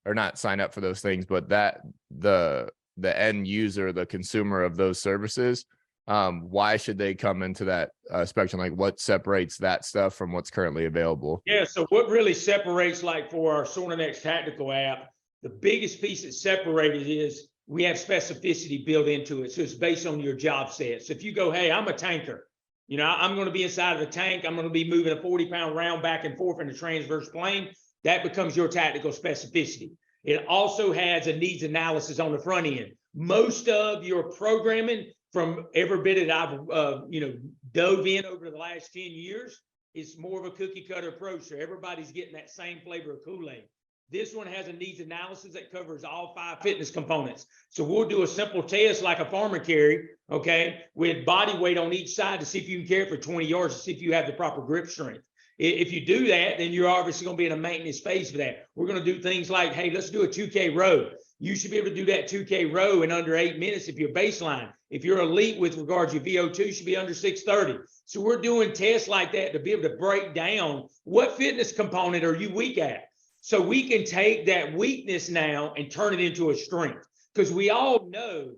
or not sign up for those things, but that the end user, the consumer of those services, why should they come into that spectrum? Like what separates that stuff from what's currently available? Yeah, so what really separates, like for our Sorinex tactical app, the biggest piece that separates it is we have specificity built into it. So it's based on your job set. So if you go, hey, I'm a tanker, you know, I'm going to be inside of a tank, I'm going to be moving a 40-pound round back and forth in a transverse plane, that becomes your tactical specificity. It also has a needs analysis on the front end. Most of your programming, from every bit that I've you know, dove in over the last 10 years, is more of a cookie cutter approach. So everybody's getting that same flavor of Kool-Aid. This one has a needs analysis that covers all 5 fitness components. So we'll do a simple test like a farmer carry, okay, with body weight on each side to see if you can carry it for 20 yards, to see if you have the proper grip strength. If you do that, then you're obviously going to be in a maintenance phase for that. We're going to do things like, hey, let's do a 2K row. You should be able to do that 2K row in under 8 minutes if you're baseline. If you're elite with regards to your VO2, should be under 630. So we're doing tests like that to be able to break down what fitness component are you weak at. So we can take that weakness now and turn it into a strength. Because we all know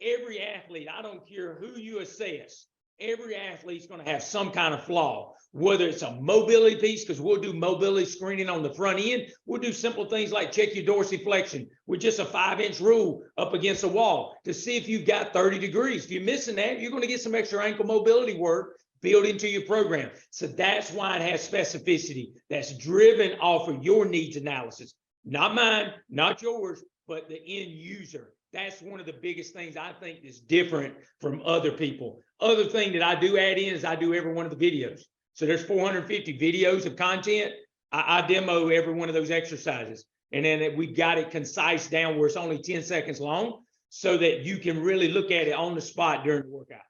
every athlete, I don't care who you assess, every athlete's going to have some kind of flaw, whether it's a mobility piece, because we'll do mobility screening on the front end. We'll do simple things like check your dorsiflexion with just a 5-inch rule up against a wall to see if you've got 30 degrees. If you're missing that, you're going to get some extra ankle mobility work built into your program. So that's why it has specificity that's driven off of your needs analysis. Not mine, not yours, but the end user. That's one of the biggest things I think is different from other people. Other thing that I do add in is I do every one of the videos. So there's 450 videos of content. I demo every one of those exercises. And then we got it concise down where it's only 10 seconds long so that you can really look at it on the spot during the workout.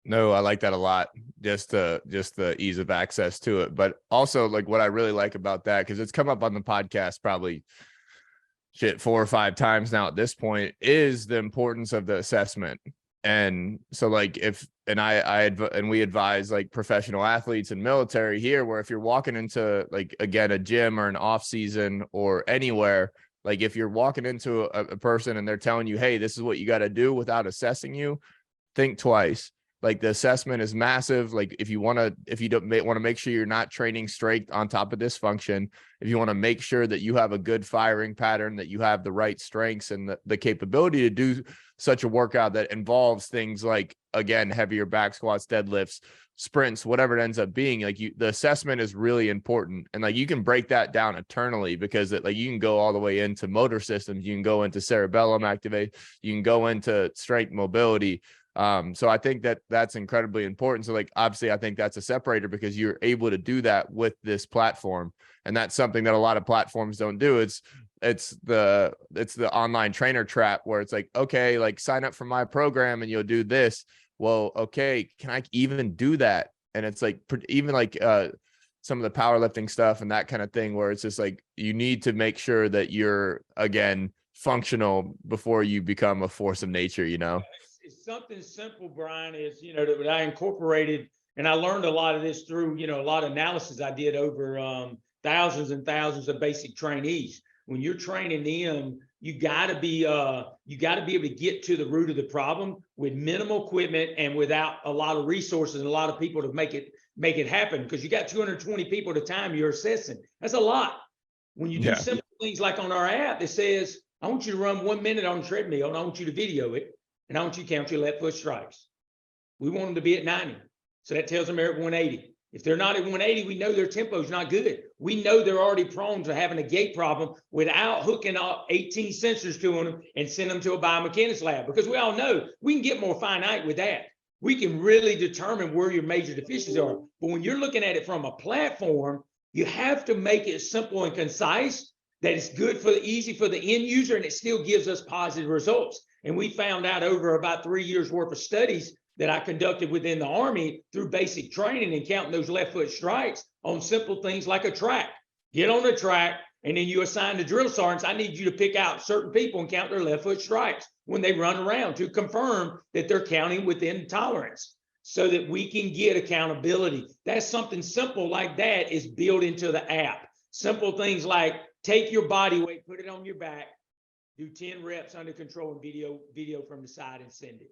No, I like that a lot. Just the ease of access to it. But also like what I really like about that, because it's come up on the podcast probably 4 or 5 times now at this point, is the importance of the assessment. And so like we advise like professional athletes and military here, where if you're walking into like, again, a gym or an off season or anywhere, like if you're walking into a person and they're telling you, hey, this is what you got to do without assessing you, think twice. Like the assessment is massive. Like if you want to make sure you're not training straight on top of dysfunction, if you want to make sure that you have a good firing pattern, that you have the right strengths and the capability to do such a workout that involves things like, again, heavier back squats, deadlifts, sprints, whatever it ends up being, like the assessment is really important. And like, you can break that down eternally because like you can go all the way into motor systems. You can go into cerebellum activate. You can go into strength mobility. So I think that that's incredibly important. So like, obviously I think that's a separator because you're able to do that with this platform. And that's something that a lot of platforms don't do. It's the online trainer trap where it's like, okay, like sign up for my program and you'll do this. Well, okay, can I even do that? And it's like, even like, some of the powerlifting stuff and that kind of thing, where it's just like, you need to make sure that you're, again, functional before you become a force of nature, you know? It's something simple, Brian, is, you know, that I incorporated, and I learned a lot of this through, you know, a lot of analysis I did over thousands and thousands of basic trainees. When you're training them, you got to be able to get to the root of the problem with minimal equipment and without a lot of resources and a lot of people to make it happen, because you got 220 people at a time you're assessing. That's a lot. When you do simple things like on our app that says, I want you to run 1 minute on the treadmill, and I want you to video it, and I want you to count your left foot strikes. We want them to be at 90. So that tells them they're at 180. If they're not at 180, we know their tempo is not good. We know they're already prone to having a gait problem without hooking up 18 sensors to them and send them to a biomechanics lab, because we all know we can get more finite with that. We can really determine where your major deficiencies are. But when you're looking at it from a platform, you have to make it simple and concise, that it's good for easy for the end user, and it still gives us positive results. And we found out over about 3 years worth of studies that I conducted within the Army through basic training and counting those left foot strikes on simple things like a track. Get on the track, and then you assign the drill sergeants, I need you to pick out certain people and count their left foot strikes when they run around to confirm that they're counting within tolerance, so that we can get accountability. That's something simple like that is built into the app. Simple things like take your body weight, put it on your back, do 10 reps under control, and video from the side and send it.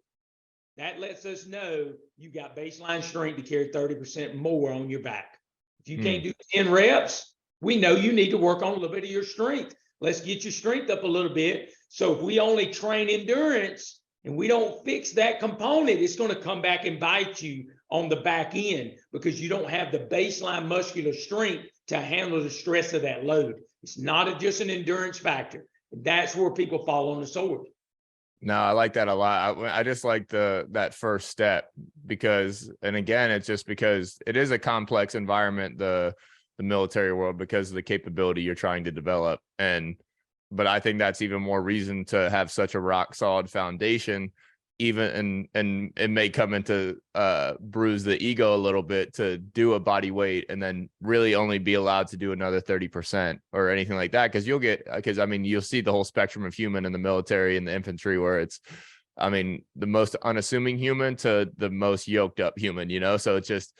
That lets us know you got baseline strength to carry 30% more on your back. If you can't do 10 reps, we know you need to work on a little bit of your strength. Let's get your strength up a little bit. So if we only train endurance and we don't fix that component, it's going to come back and bite you on the back end, because you don't have the baseline muscular strength to handle the stress of that load. It's not just an endurance factor. That's where people fall on the sword. No, I like that a lot. I just like that first step, because, and again, it's just because it is a complex environment, the military world, because of the capability you're trying to develop. But I think that's even more reason to have such a rock solid foundation, even, and it may come into bruise the ego a little bit to do a body weight and then really only be allowed to do another 30% or anything like that. Because I mean, you'll see the whole spectrum of human in the military and the infantry, where it's, I mean, the most unassuming human to the most yoked up human, you know? So it's just,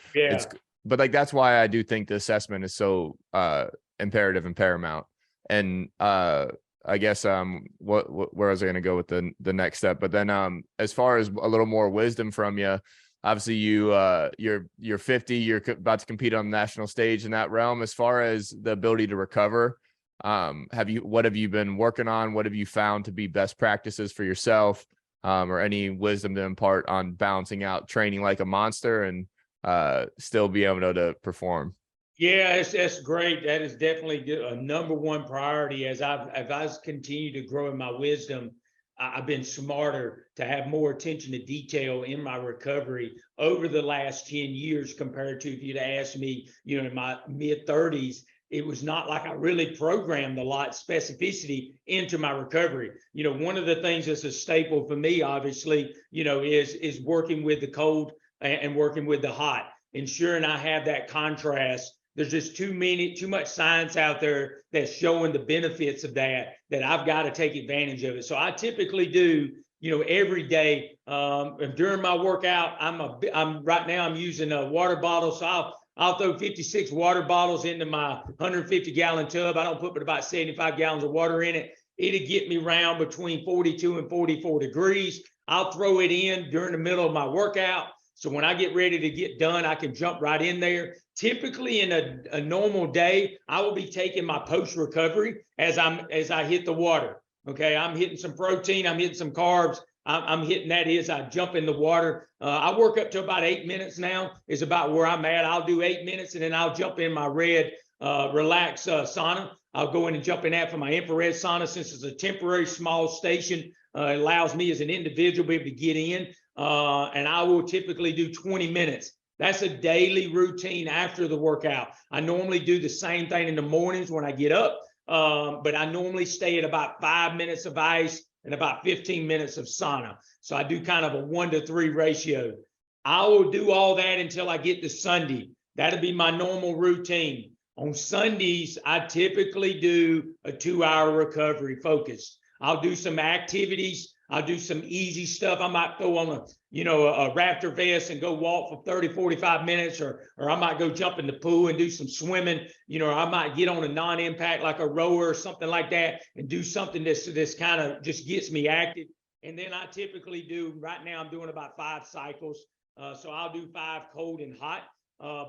but like, that's why I do think the assessment is so imperative and paramount. And I guess where was I going to go with the next step? But then as far as a little more wisdom from you, obviously you're 50, you're about to compete on the national stage in that realm. As far as the ability to recover, what have you been working on? What have you found to be best practices for yourself, or any wisdom to impart on balancing out training like a monster and still be able to perform? Yeah, that's great. That is definitely a number one priority. As I've continued to grow in my wisdom, I've been smarter to have more attention to detail in my recovery over the last 10 years compared to if you'd asked me, you know, in my mid 30s. It was not like I really programmed a lot specificity into my recovery. You know, one of the things that's a staple for me, obviously, you know, is working with the cold and working with the hot, ensuring I have that contrast. There's just too much science out there that's showing the benefits of that I've got to take advantage of it. So I typically do, you know, every day during my workout, right now I'm using a water bottle. So I'll throw 56 water bottles into my 150-gallon tub. I don't put but about 75 gallons of water in it. It'll get me around between 42 and 44 degrees. I'll throw it in during the middle of my workout. So when I get ready to get done, I can jump right in there. Typically in a normal day, I will be taking my post-recovery as I hit the water. Okay, I'm hitting some protein, I'm hitting some carbs. I'm hitting that as I jump in the water. I work up to about 8 minutes now is about where I'm at. I'll do 8 minutes and then I'll jump in my red relax sauna. I'll go in and jump in that for my infrared sauna, since it's a temporary small station. It allows me as an individual to be able to get in. And I will typically do 20 minutes. That's a daily routine after the workout. I normally do the same thing in the mornings when I get up, but I normally stay at about 5 minutes of ice and about 15 minutes of sauna. So I do kind of a 1-to-3 ratio. I will do all that until I get to Sunday. That'll be my normal routine. On Sundays, I typically do a 2-hour recovery focus. I'll do some activities. I'll do some easy stuff. I might throw on a Raptor vest and go walk for 30, 45 minutes, or I might go jump in the pool and do some swimming. Or I might get on a non-impact like a rower or something like that and do something that's kind of just gets me active. And then I typically do, right now I'm doing about 5 cycles. So I'll do 5 cold and hot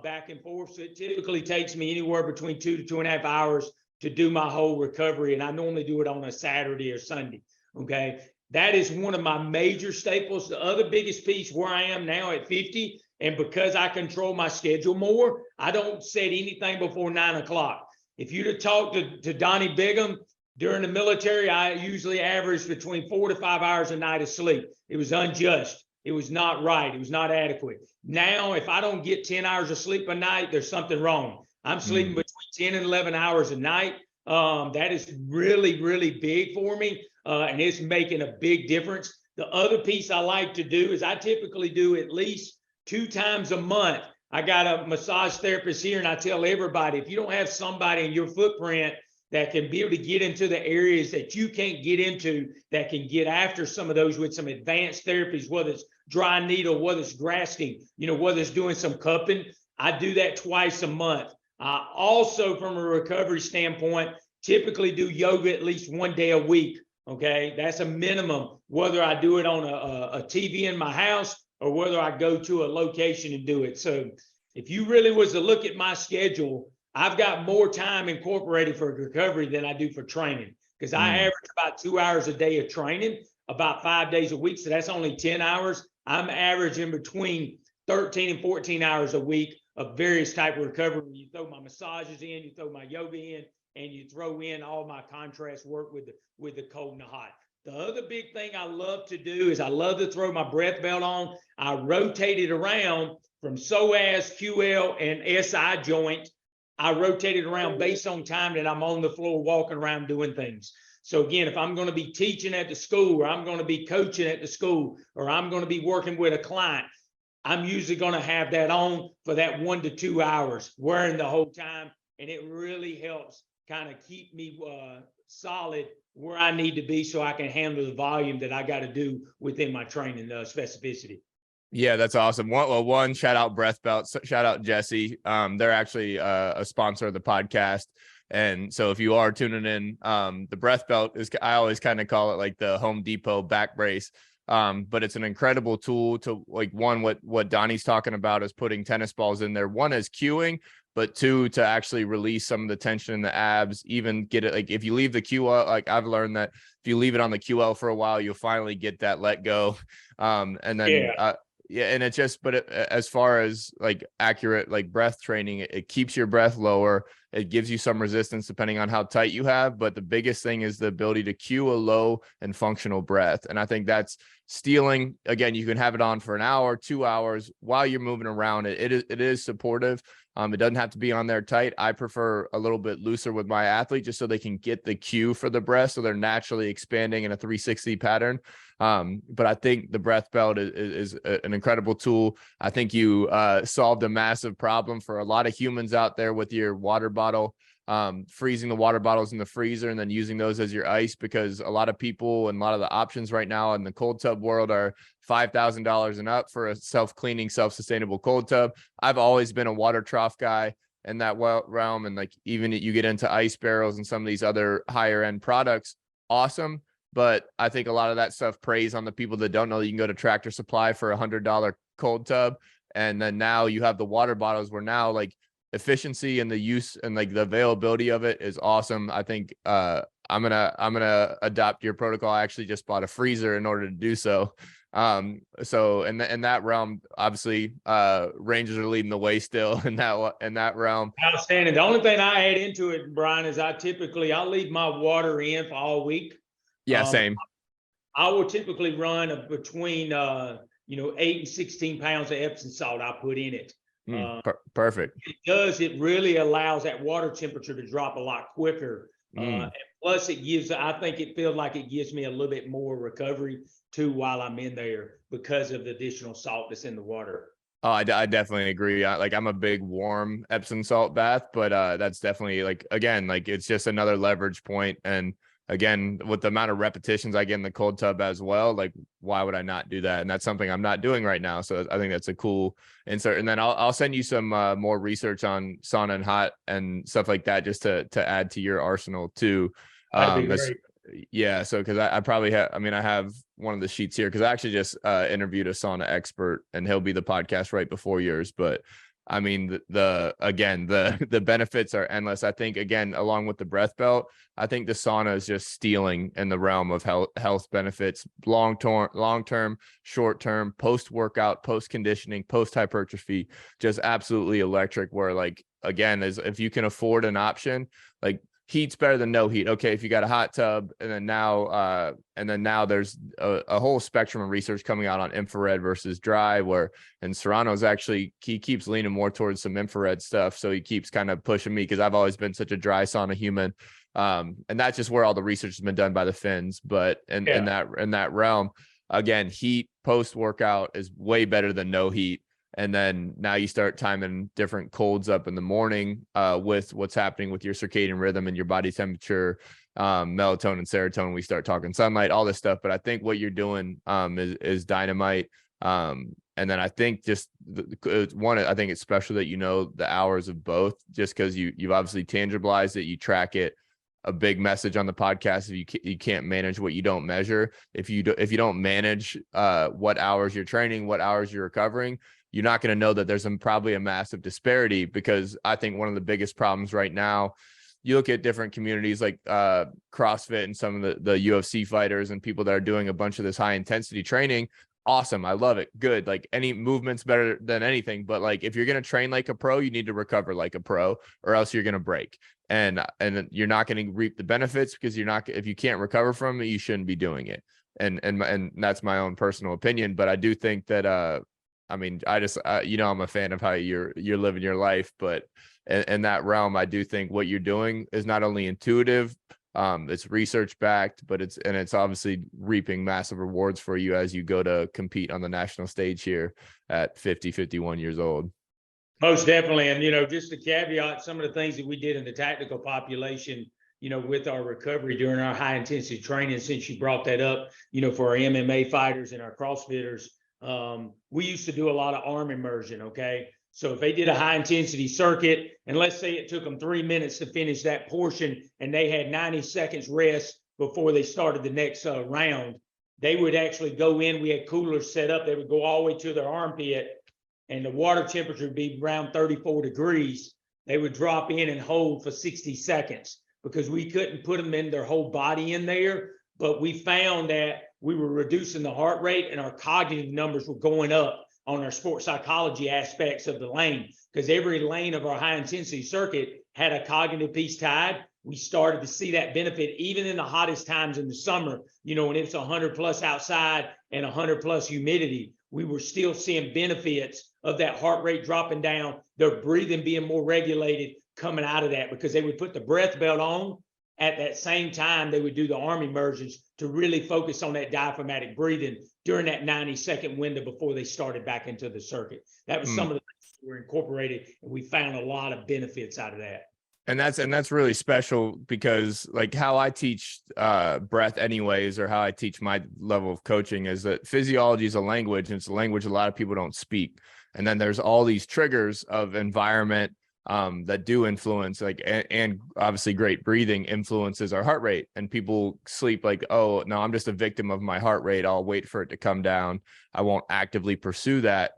back and forth. So it typically takes me anywhere between 2 to 2.5 hours to do my whole recovery. And I normally do it on a Saturday or Sunday. Okay. That is one of my major staples. The other biggest piece where I am now at 50, and because I control my schedule more, I don't set anything before 9 o'clock. If you'd have talked to Donny Bigham during the military, I usually averaged between 4 to 5 hours a night of sleep. It was unjust. It was not right. It was not adequate. Now, if I don't get 10 hours of sleep a night, there's something wrong. I'm sleeping between 10 and 11 hours a night. That is really, really big for me. And it's making a big difference. The other piece I like to do is I typically do at least 2 times a month. I got a massage therapist here, and I tell everybody, if you don't have somebody in your footprint that can be able to get into the areas that you can't get into, that can get after some of those with some advanced therapies, whether it's dry needle, whether it's grafting, whether it's doing some cupping, I do that twice a month. I also, from a recovery standpoint, typically do yoga at least 1 day a week. Okay, that's a minimum, whether I do it on a TV in my house or whether I go to a location and do it. So if you really was to look at my schedule, I've got more time incorporated for recovery than I do for training, because I average about 2 hours a day of training, about 5 days a week. So that's only 10 hours. I'm averaging between 13 and 14 hours a week of various type of recovery. You throw my massages in, you throw my yoga in, and you throw in all my contrast work with the cold and the hot. The other big thing I love to do is I love to throw my breath belt on. I rotate it around from psoas, QL, and SI joint. I rotate it around based on time that I'm on the floor walking around doing things. So again, if I'm going to be teaching at the school, or I'm going to be coaching at the school, or I'm going to be working with a client, I'm usually going to have that on for that 1 to 2 hours, wearing the whole time. And it really helps kind of keep me solid where I need to be, so I can handle the volume that I got to do within my training specificity. Yeah, that's awesome. One shout out Breath Belt, shout out Jesse. They're actually a sponsor of the podcast. And so if you are tuning in, the Breath Belt is, I always kind of call it like the Home Depot back brace. But it's an incredible tool to, like, one, what Donnie's talking about is putting tennis balls in there. One is cueing, but 2, to actually release some of the tension in the abs, even get it. Like if you leave the QL, like I've learned that if you leave it on the QL for a while, you'll finally get that let go. And then, and it just, but as far as like accurate, like breath training, it keeps your breath lower. It gives you some resistance depending on how tight you have. But the biggest thing is the ability to cue a low and functional breath. And I think that's stealing. Again, you can have it on for an hour, 2 hours while you're moving around. It is supportive. It doesn't have to be on there tight. I prefer a little bit looser with my athlete, just so they can get the cue for the breath, so they're naturally expanding in a 360 pattern. But I think the breath belt is an incredible tool. I think you solved a massive problem for a lot of humans out there with your water bottle, freezing the water bottles in the freezer and then using those as your ice, because a lot of people and a lot of the options right now in the cold tub world are $5,000 and up for a self-cleaning, self-sustainable cold tub. I've always been a water trough guy in that realm. And like, even you get into ice barrels and some of these other higher end products, awesome. But I think a lot of that stuff preys on the people that don't know you can go to Tractor Supply for $100 cold tub. And then now you have the water bottles where now like efficiency and the use and like the availability of it is awesome. I think I'm gonna adopt your protocol. I actually just bought a freezer in order to do so. So in that realm, obviously, Rangers are leading the way still in that realm. Outstanding. The only thing I add into it, Brian, is I'll leave my water in for all week. Yeah, same. I will typically run between 8 and 16 pounds of Epsom salt I put in it. Perfect. It really allows that water temperature to drop a lot quicker. And plus I think it feels like it gives me a little bit more recovery too while I'm in there, because of the additional salt that's in the water. Oh, I definitely agree. I'm a big warm Epsom salt bath, but that's definitely, like, again, like it's just another leverage point. And again, with the amount of repetitions I get in the cold tub as well, like, why would I not do that? And that's something I'm not doing right now. So I think that's a cool insert. And then I'll send you some more research on sauna and hot and stuff like that, just to add to your arsenal too. That'd be great. Yeah. So, cause I probably have, I mean, I have one of the sheets here, cause I actually just interviewed a sauna expert, and he'll be the podcast right before yours. But I mean, the benefits are endless. I think, again, along with the breath belt, I think the sauna is just stealing in the realm of health benefits, long-term, short-term, post-workout, post-conditioning, post-hypertrophy, just absolutely electric. Where, like, again, is if you can afford an option, like, heat's better than no heat. Okay, if you got a hot tub, and then now there's a whole spectrum of research coming out on infrared versus dry, and Serrano's actually, he keeps leaning more towards some infrared stuff. So he keeps kind of pushing me, because I've always been such a dry sauna human. And that's just where all the research has been done by the Finns. But in that realm, again, heat post-workout is way better than no heat. And then now you start timing different colds up in the morning with what's happening with your circadian rhythm and your body temperature, melatonin, serotonin. We start talking sunlight, all this stuff. But I think what you're doing is dynamite. And then I think just I think it's special that you know the hours of both, just because you've obviously tangibilized it, you track it. A big message on the podcast: if you can't manage what you don't measure, if you don't manage what hours you're training, what hours you're recovering, you're not going to know that there's probably a massive disparity. Because I think one of the biggest problems right now, you look at different communities like CrossFit and some of the UFC fighters and people that are doing a bunch of this high intensity training. Awesome. I love it. Good. Like, any movement's better than anything. But, like, if you're going to train like a pro, you need to recover like a pro, or else you're going to break. And you're not going to reap the benefits, because if you can't recover from it, you shouldn't be doing it. And that's my own personal opinion. But I do think that, I mean, I'm a fan of how you're living your life, but in that realm, I do think what you're doing is not only intuitive, it's research backed, but it's obviously reaping massive rewards for you as you go to compete on the national stage here at 51 years old. Most definitely. And, just to caveat some of the things that we did in the tactical population, with our recovery during our high intensity training, since you brought that up, for our MMA fighters and our CrossFitters, we used to do a lot of arm immersion. Okay. So if they did a high intensity circuit, and let's say it took them 3 minutes to finish that portion, and they had 90 seconds rest before they started the next round, they would actually go in. We had coolers set up. They would go all the way to their armpit, and the water temperature would be around 34 degrees. They would drop in and hold for 60 seconds, because we couldn't put them in their whole body in there. But we found that we were reducing the heart rate, and our cognitive numbers were going up on our sports psychology aspects of the lane, because every lane of our high intensity circuit had a cognitive piece tied. We started to see that benefit even in the hottest times in the summer, when it's 100 plus outside and 100 plus humidity. We were still seeing benefits of that heart rate dropping down, their breathing being more regulated coming out of that, because they would put the breath belt on. At that same time, they would do the arm immersions to really focus on that diaphragmatic breathing during that 90-second window before they started back into the circuit. That was some of the things that were incorporated, and we found a lot of benefits out of that. And that's really special, because, like, how I teach breath anyways, or how I teach my level of coaching, is that physiology is a language, and it's a language a lot of people don't speak. And then there's all these triggers of environment that do influence, like, and obviously great breathing influences our heart rate. And people sleep like, oh no, I'm just a victim of my heart rate, I'll wait for it to come down, I won't actively pursue that.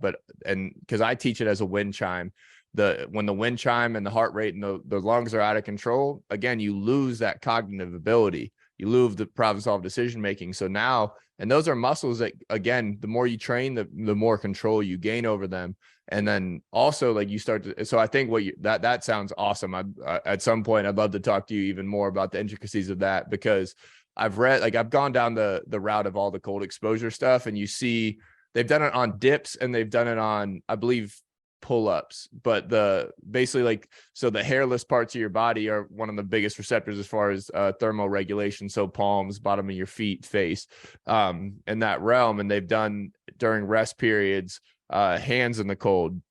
And because I teach it as a wind chime, when the wind chime and the heart rate and the lungs are out of control, again, you lose that cognitive ability, you lose the problem solve decision making. So now, and those are muscles that, again, the more you train, the more control you gain over them. And then also, like, you start to, so I think that sounds awesome. At some point, I'd love to talk to you even more about the intricacies of that, because I've gone down the route of all the cold exposure stuff, and you see they've done it on dips, and they've done it on, I believe, pull-ups, but basically, like, so the hairless parts of your body are one of the biggest receptors as far as thermoregulation. So palms, bottom of your feet, face, in that realm. And they've done during rest periods, hands in the cold.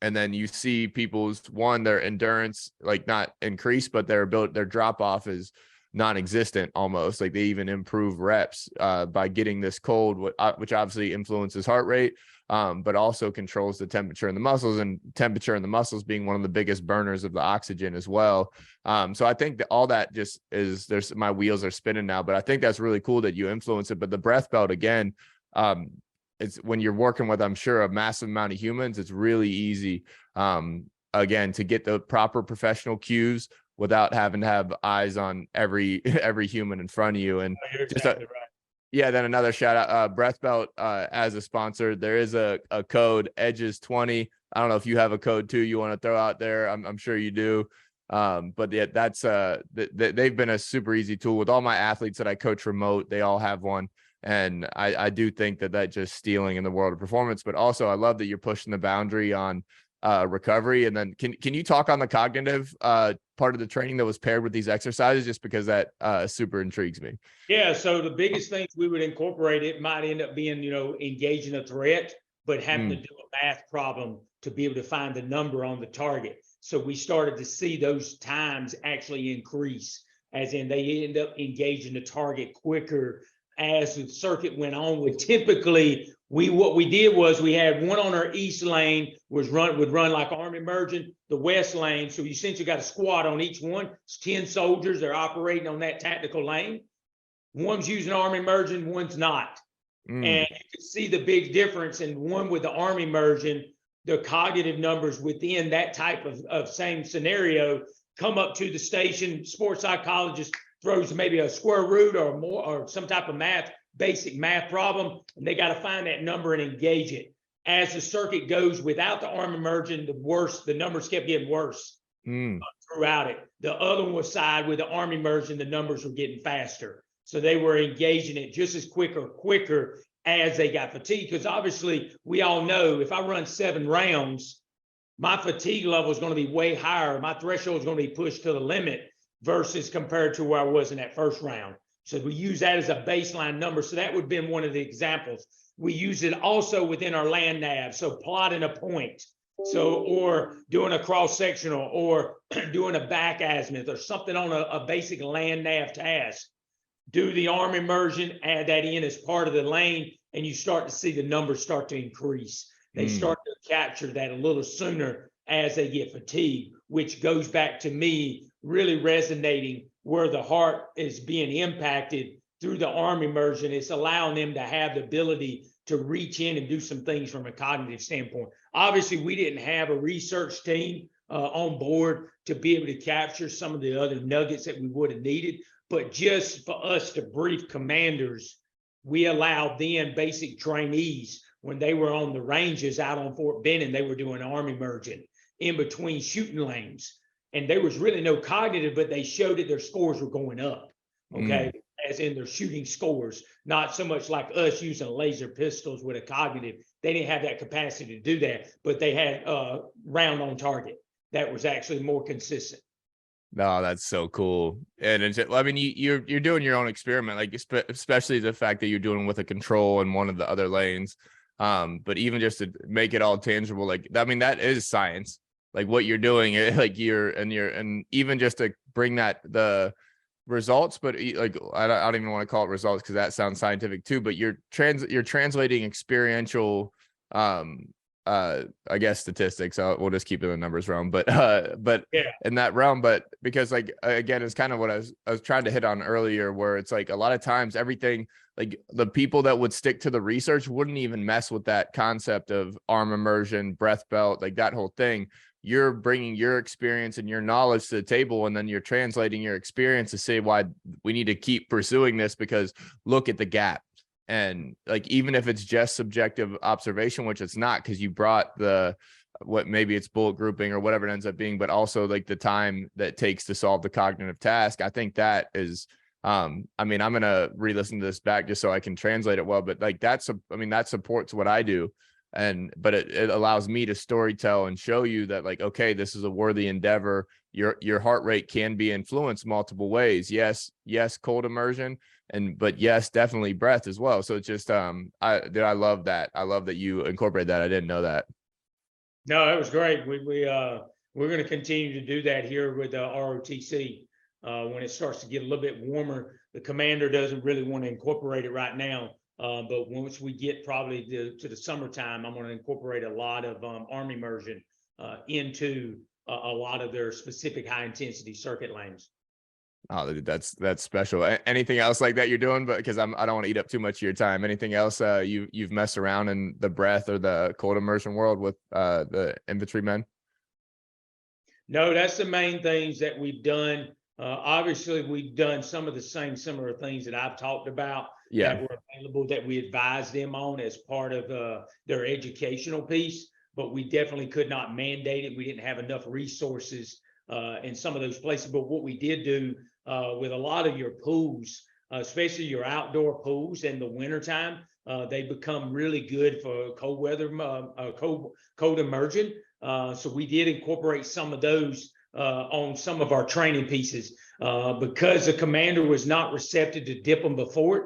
And then you see people's their endurance, like, not increase, but their drop off is non-existent almost. Like they even improve reps by getting this cold, which obviously influences heart rate, but also controls the temperature in the muscles, and temperature in the muscles being one of the biggest burners of the oxygen as well. So I think that all that just is, my wheels are spinning now, but I think that's really cool that you influence it. But the breath belt, again, it's when you're working with, I'm sure, a massive amount of humans, it's really easy, again, to get the proper professional cues without having to have eyes on every human in front of you. And You're just exactly right. yeah, then another shout out, Breath Belt as a sponsor. There is a code, Edges20. I don't know if you have a code too you want to throw out there. I'm sure you do. But yeah, that's they've been a super easy tool with all my athletes that I coach remote. They all have one. And I do think that just stealing in the world of performance, but also I love that you're pushing the boundary on recovery. And then can you talk on the cognitive part of the training that was paired with these exercises, just because that super intrigues me? Yeah, so the biggest things we would incorporate, it might end up being, engaging a threat, but having to do a math problem to be able to find the number on the target. So we started to see those times actually increase, as in they end up engaging the target quicker as the circuit went on. With typically, what we did was we had one on our east lane would run like arm immersion, the west lane. So you essentially got a squad on each one. It's 10 soldiers. They're operating on that tactical lane. One's using arm immersion, one's not. And you can see the big difference in one with the arm immersion. The cognitive numbers within that type of same scenario come up to the station. Sports psychologist throws maybe a square root or some type of basic math problem, and they got to find that number and engage it. As the circuit goes without the arm immersion, the numbers kept getting worse throughout it. The other side with the arm immersion, the numbers were getting faster. So they were engaging it just as quicker as they got fatigued. Because obviously we all know if I run 7 rounds, my fatigue level is going to be way higher. My threshold is going to be pushed to the limit versus compared to where I was in that first round. So we use that as a baseline number. So that would have been one of the examples. We use it also within our land nav. So plotting a point. So, or doing a cross-sectional, or doing a back azimuth, or something on a basic land nav task. Do the arm immersion, add that in as part of the lane, and you start to see the numbers start to increase. They start to capture that a little sooner as they get fatigued, which goes back to me really resonating where the heart is being impacted through the arm immersion. It's allowing them to have the ability to reach in and do some things from a cognitive standpoint. Obviously, we didn't have a research team on board to be able to capture some of the other nuggets that we would have needed. But just for us to brief commanders, we allowed then basic trainees, when they were on the ranges out on Fort Benning, they were doing arm immersion in between shooting lanes. And there was really no cognitive, but they showed that their scores were going up, okay? As in their shooting scores, not so much like us using laser pistols with a cognitive. They didn't have that capacity to do that, but they had round on target that was actually more consistent. No, that's so cool. And it's, I mean, you're doing your own experiment, like especially the fact that you're doing with a control in one of the other lanes. But even just to make it all tangible, like, I mean, that is science, like what you're doing, like and even just to bring the results, but like, I don't even want to call it results, because that sounds scientific too, but you're translating experiential, I guess statistics. We'll just keep it in the numbers realm, but yeah, in that realm. But because, like, again, it's kind of what I was trying to hit on earlier, where it's like a lot of times everything, like the people that would stick to the research wouldn't even mess with that concept of arm immersion, breath belt, like that whole thing. You're bringing your experience and your knowledge to the table, and then you're translating your experience to say why we need to keep pursuing this, because look at the gap. And like, even if it's just subjective observation, which it's not, because you brought maybe it's bullet grouping or whatever it ends up being, but also like the time that it takes to solve the cognitive task. I think that is, I mean, I'm going to re-listen to this back just so I can translate it well, but like, that supports what I do. But it allows me to storytell and show you that, like, okay, this is a worthy endeavor. Your heart rate can be influenced multiple ways. Yes, cold immersion, but yes, definitely breath as well. So it's just, I love that. I love that you incorporate that. I didn't know that. No, that was great. We're going to continue to do that here with ROTC. when it starts to get a little bit warmer. The commander doesn't really want to incorporate it right now. But once we get probably to the summertime, I'm going to incorporate a lot of arm immersion into a lot of their specific high intensity circuit lanes. Oh, that's special. Anything else like that you're doing? But because I don't want to eat up too much of your time. Anything else you've messed around in the breath or the cold immersion world with the infantrymen? No, that's the main things that we've done. Obviously, we've done some of the same similar things that I've talked about that were available, that we advised them on as part of their educational piece, but we definitely could not mandate it. We didn't have enough resources in some of those places. But what we did do with a lot of your pools, especially your outdoor pools in the wintertime, they become really good for cold weather, cold immersion. So we did incorporate some of those on some of our training pieces because the commander was not receptive to dip them before it.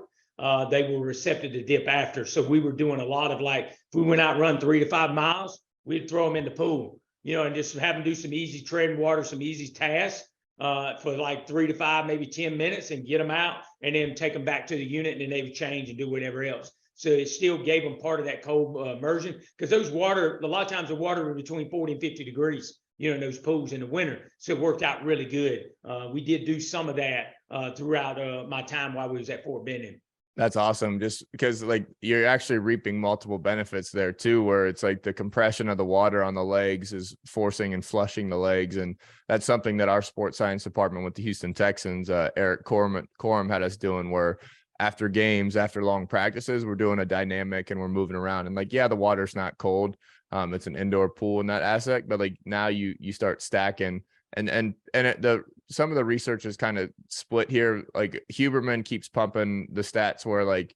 They were receptive to dip after. So we were doing a lot of, like, if we went out run 3 to 5 miles, we'd throw them in the pool, and just have them do some easy treading water, some easy tasks for like 3 to 5, maybe 10 minutes, and get them out, and then take them back to the unit, and then they would change and do whatever else. So it still gave them part of that cold immersion, because those water, a lot of times the water was between 40 and 50 degrees, in those pools in the winter. So it worked out really good. We did do some of that throughout my time while we was at Fort Benning. That's awesome. Just because, like, you're actually reaping multiple benefits there too, where it's like the compression of the water on the legs is forcing and flushing the legs. And that's something that our sports science department with the Houston Texans, Eric Corum had us doing, where after games, after long practices, we're doing a dynamic and we're moving around. And like, yeah, the water's not cold. It's an indoor pool in that aspect, but like now you start stacking some of the research is kind of split here. Like Huberman keeps pumping the stats where like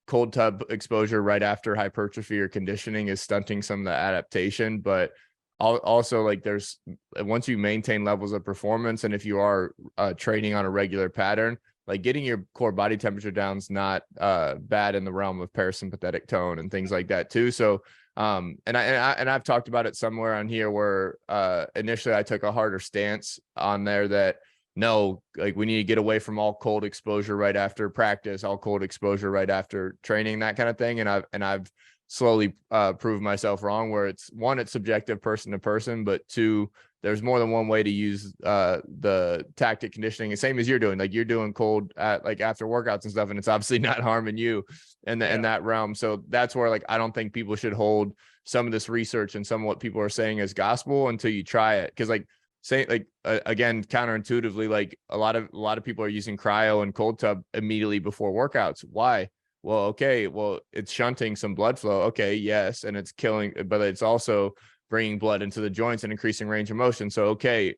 cold tub exposure right after hypertrophy or conditioning is stunting some of the adaptation, but also like there's, once you maintain levels of performance, and if you are training on a regular pattern, like getting your core body temperature down is not bad in the realm of parasympathetic tone and things like that too. So and I've talked about it somewhere on here where initially I took a harder stance on there that no, like we need to get away from all cold exposure right after practice, all cold exposure right after training, that kind of thing. And I've slowly proved myself wrong, where it's one, it's subjective person to person, but two, there's more than one way to use the tactic conditioning, the same as you're doing. Like you're doing cold at like after workouts and stuff, and it's obviously not harming you in that realm. So that's where like I don't think people should hold some of this research and some of what people are saying as gospel until you try it. Because like say like again, counterintuitively, like a lot of people are using cryo and cold tub immediately before workouts. Why? Well, okay, well, it's shunting some blood flow. Okay, yes, and it's killing, but it's also bringing blood into the joints and increasing range of motion. So, okay,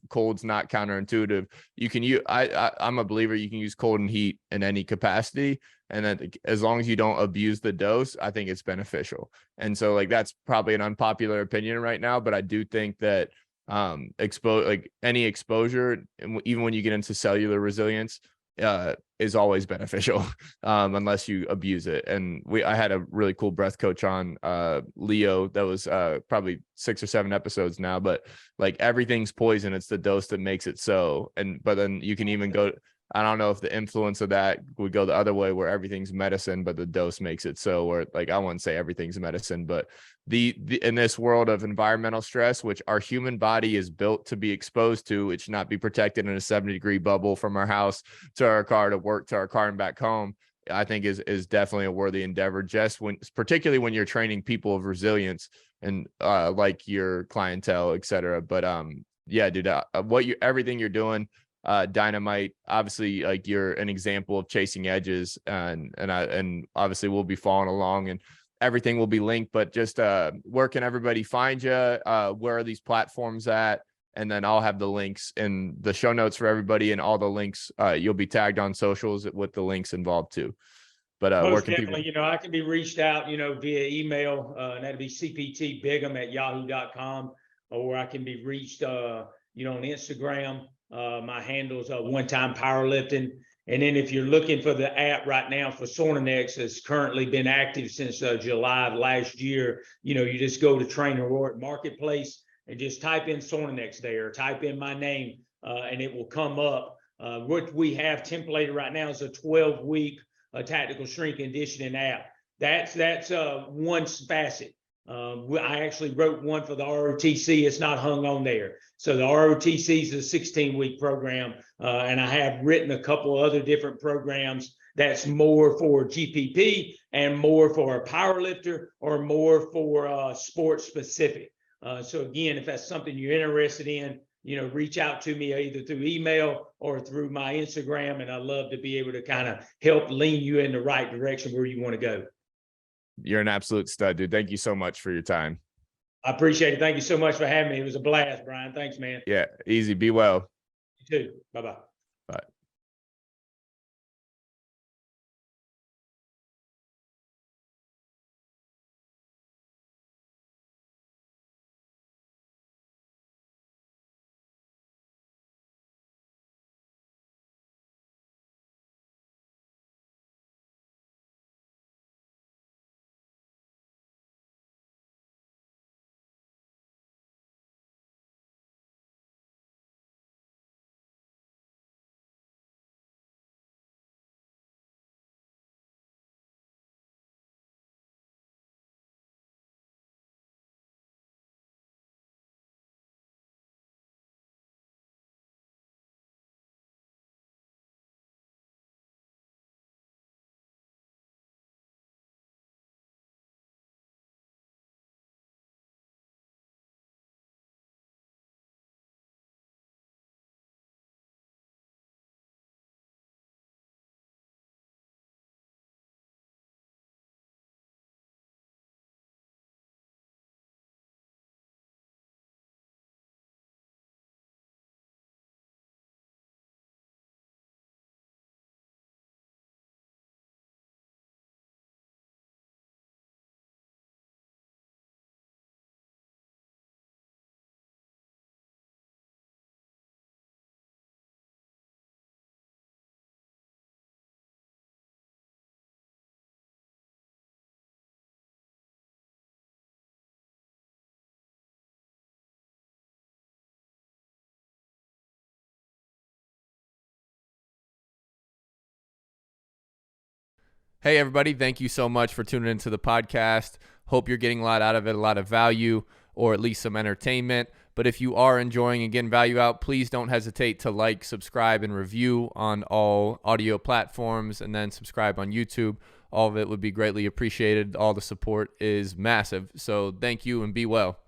cold's not counterintuitive. You can use, I'm a believer you can use cold and heat in any capacity. And then as long as you don't abuse the dose, I think it's beneficial. And so like, that's probably an unpopular opinion right now, but I do think that any exposure, even when you get into cellular resilience, is always beneficial unless you abuse it. And I had a really cool breath coach on, Leo, that was probably 6 or 7 episodes now, but like everything's poison, it's the dose that makes it so. But then you can even go, I don't know if the influence of that would go the other way where everything's medicine, but the dose makes it so, where like, I wouldn't say everything's medicine, but the in this world of environmental stress, which our human body is built to be exposed to, it should not be protected in a 70-degree bubble from our house to our car to work to our car and back home, I think is definitely a worthy endeavor, just particularly when you're training people of resilience and like your clientele, et cetera. But yeah, dude, everything you're doing, dynamite, obviously, like you're an example of chasing edges, and obviously we'll be following along and everything will be linked, but just where can everybody find you? Where are these platforms at? And then I'll have the links in the show notes for everybody, and all the links, you'll be tagged on socials with the links involved too. But where can people, I can be reached out, via email, and that'd be cptbigham@yahoo.com, or I can be reached, on Instagram. My handle's One Time Powerlifting. And then if you're looking for the app right now for Sorinex, it's currently been active since July of last year. You just go to Trainer Marketplace and just type in Sorinex there, type in my name, and it will come up. What we have templated right now is a 12-week tactical strength conditioning app. That's one facet. I actually wrote one for the ROTC. It's not hung on there. So the ROTC is a 16-week program, and I have written a couple other different programs that's more for GPP and more for a power lifter or more for sports specific. So again, if that's something you're interested in, reach out to me either through email or through my Instagram, and I'd love to be able to kind of help lean you in the right direction where you want to go. You're an absolute stud, dude. Thank you so much for your time. I appreciate it. Thank you so much for having me. It was a blast, Brian. Thanks, man. Yeah, easy. Be well. You too. Bye-bye. Bye. Hey, everybody. Thank you so much for tuning into the podcast. Hope you're getting a lot out of it, a lot of value, or at least some entertainment. But if you are enjoying and getting value out, please don't hesitate to like, subscribe, and review on all audio platforms, and then subscribe on YouTube. All of it would be greatly appreciated. All the support is massive. So thank you and be well.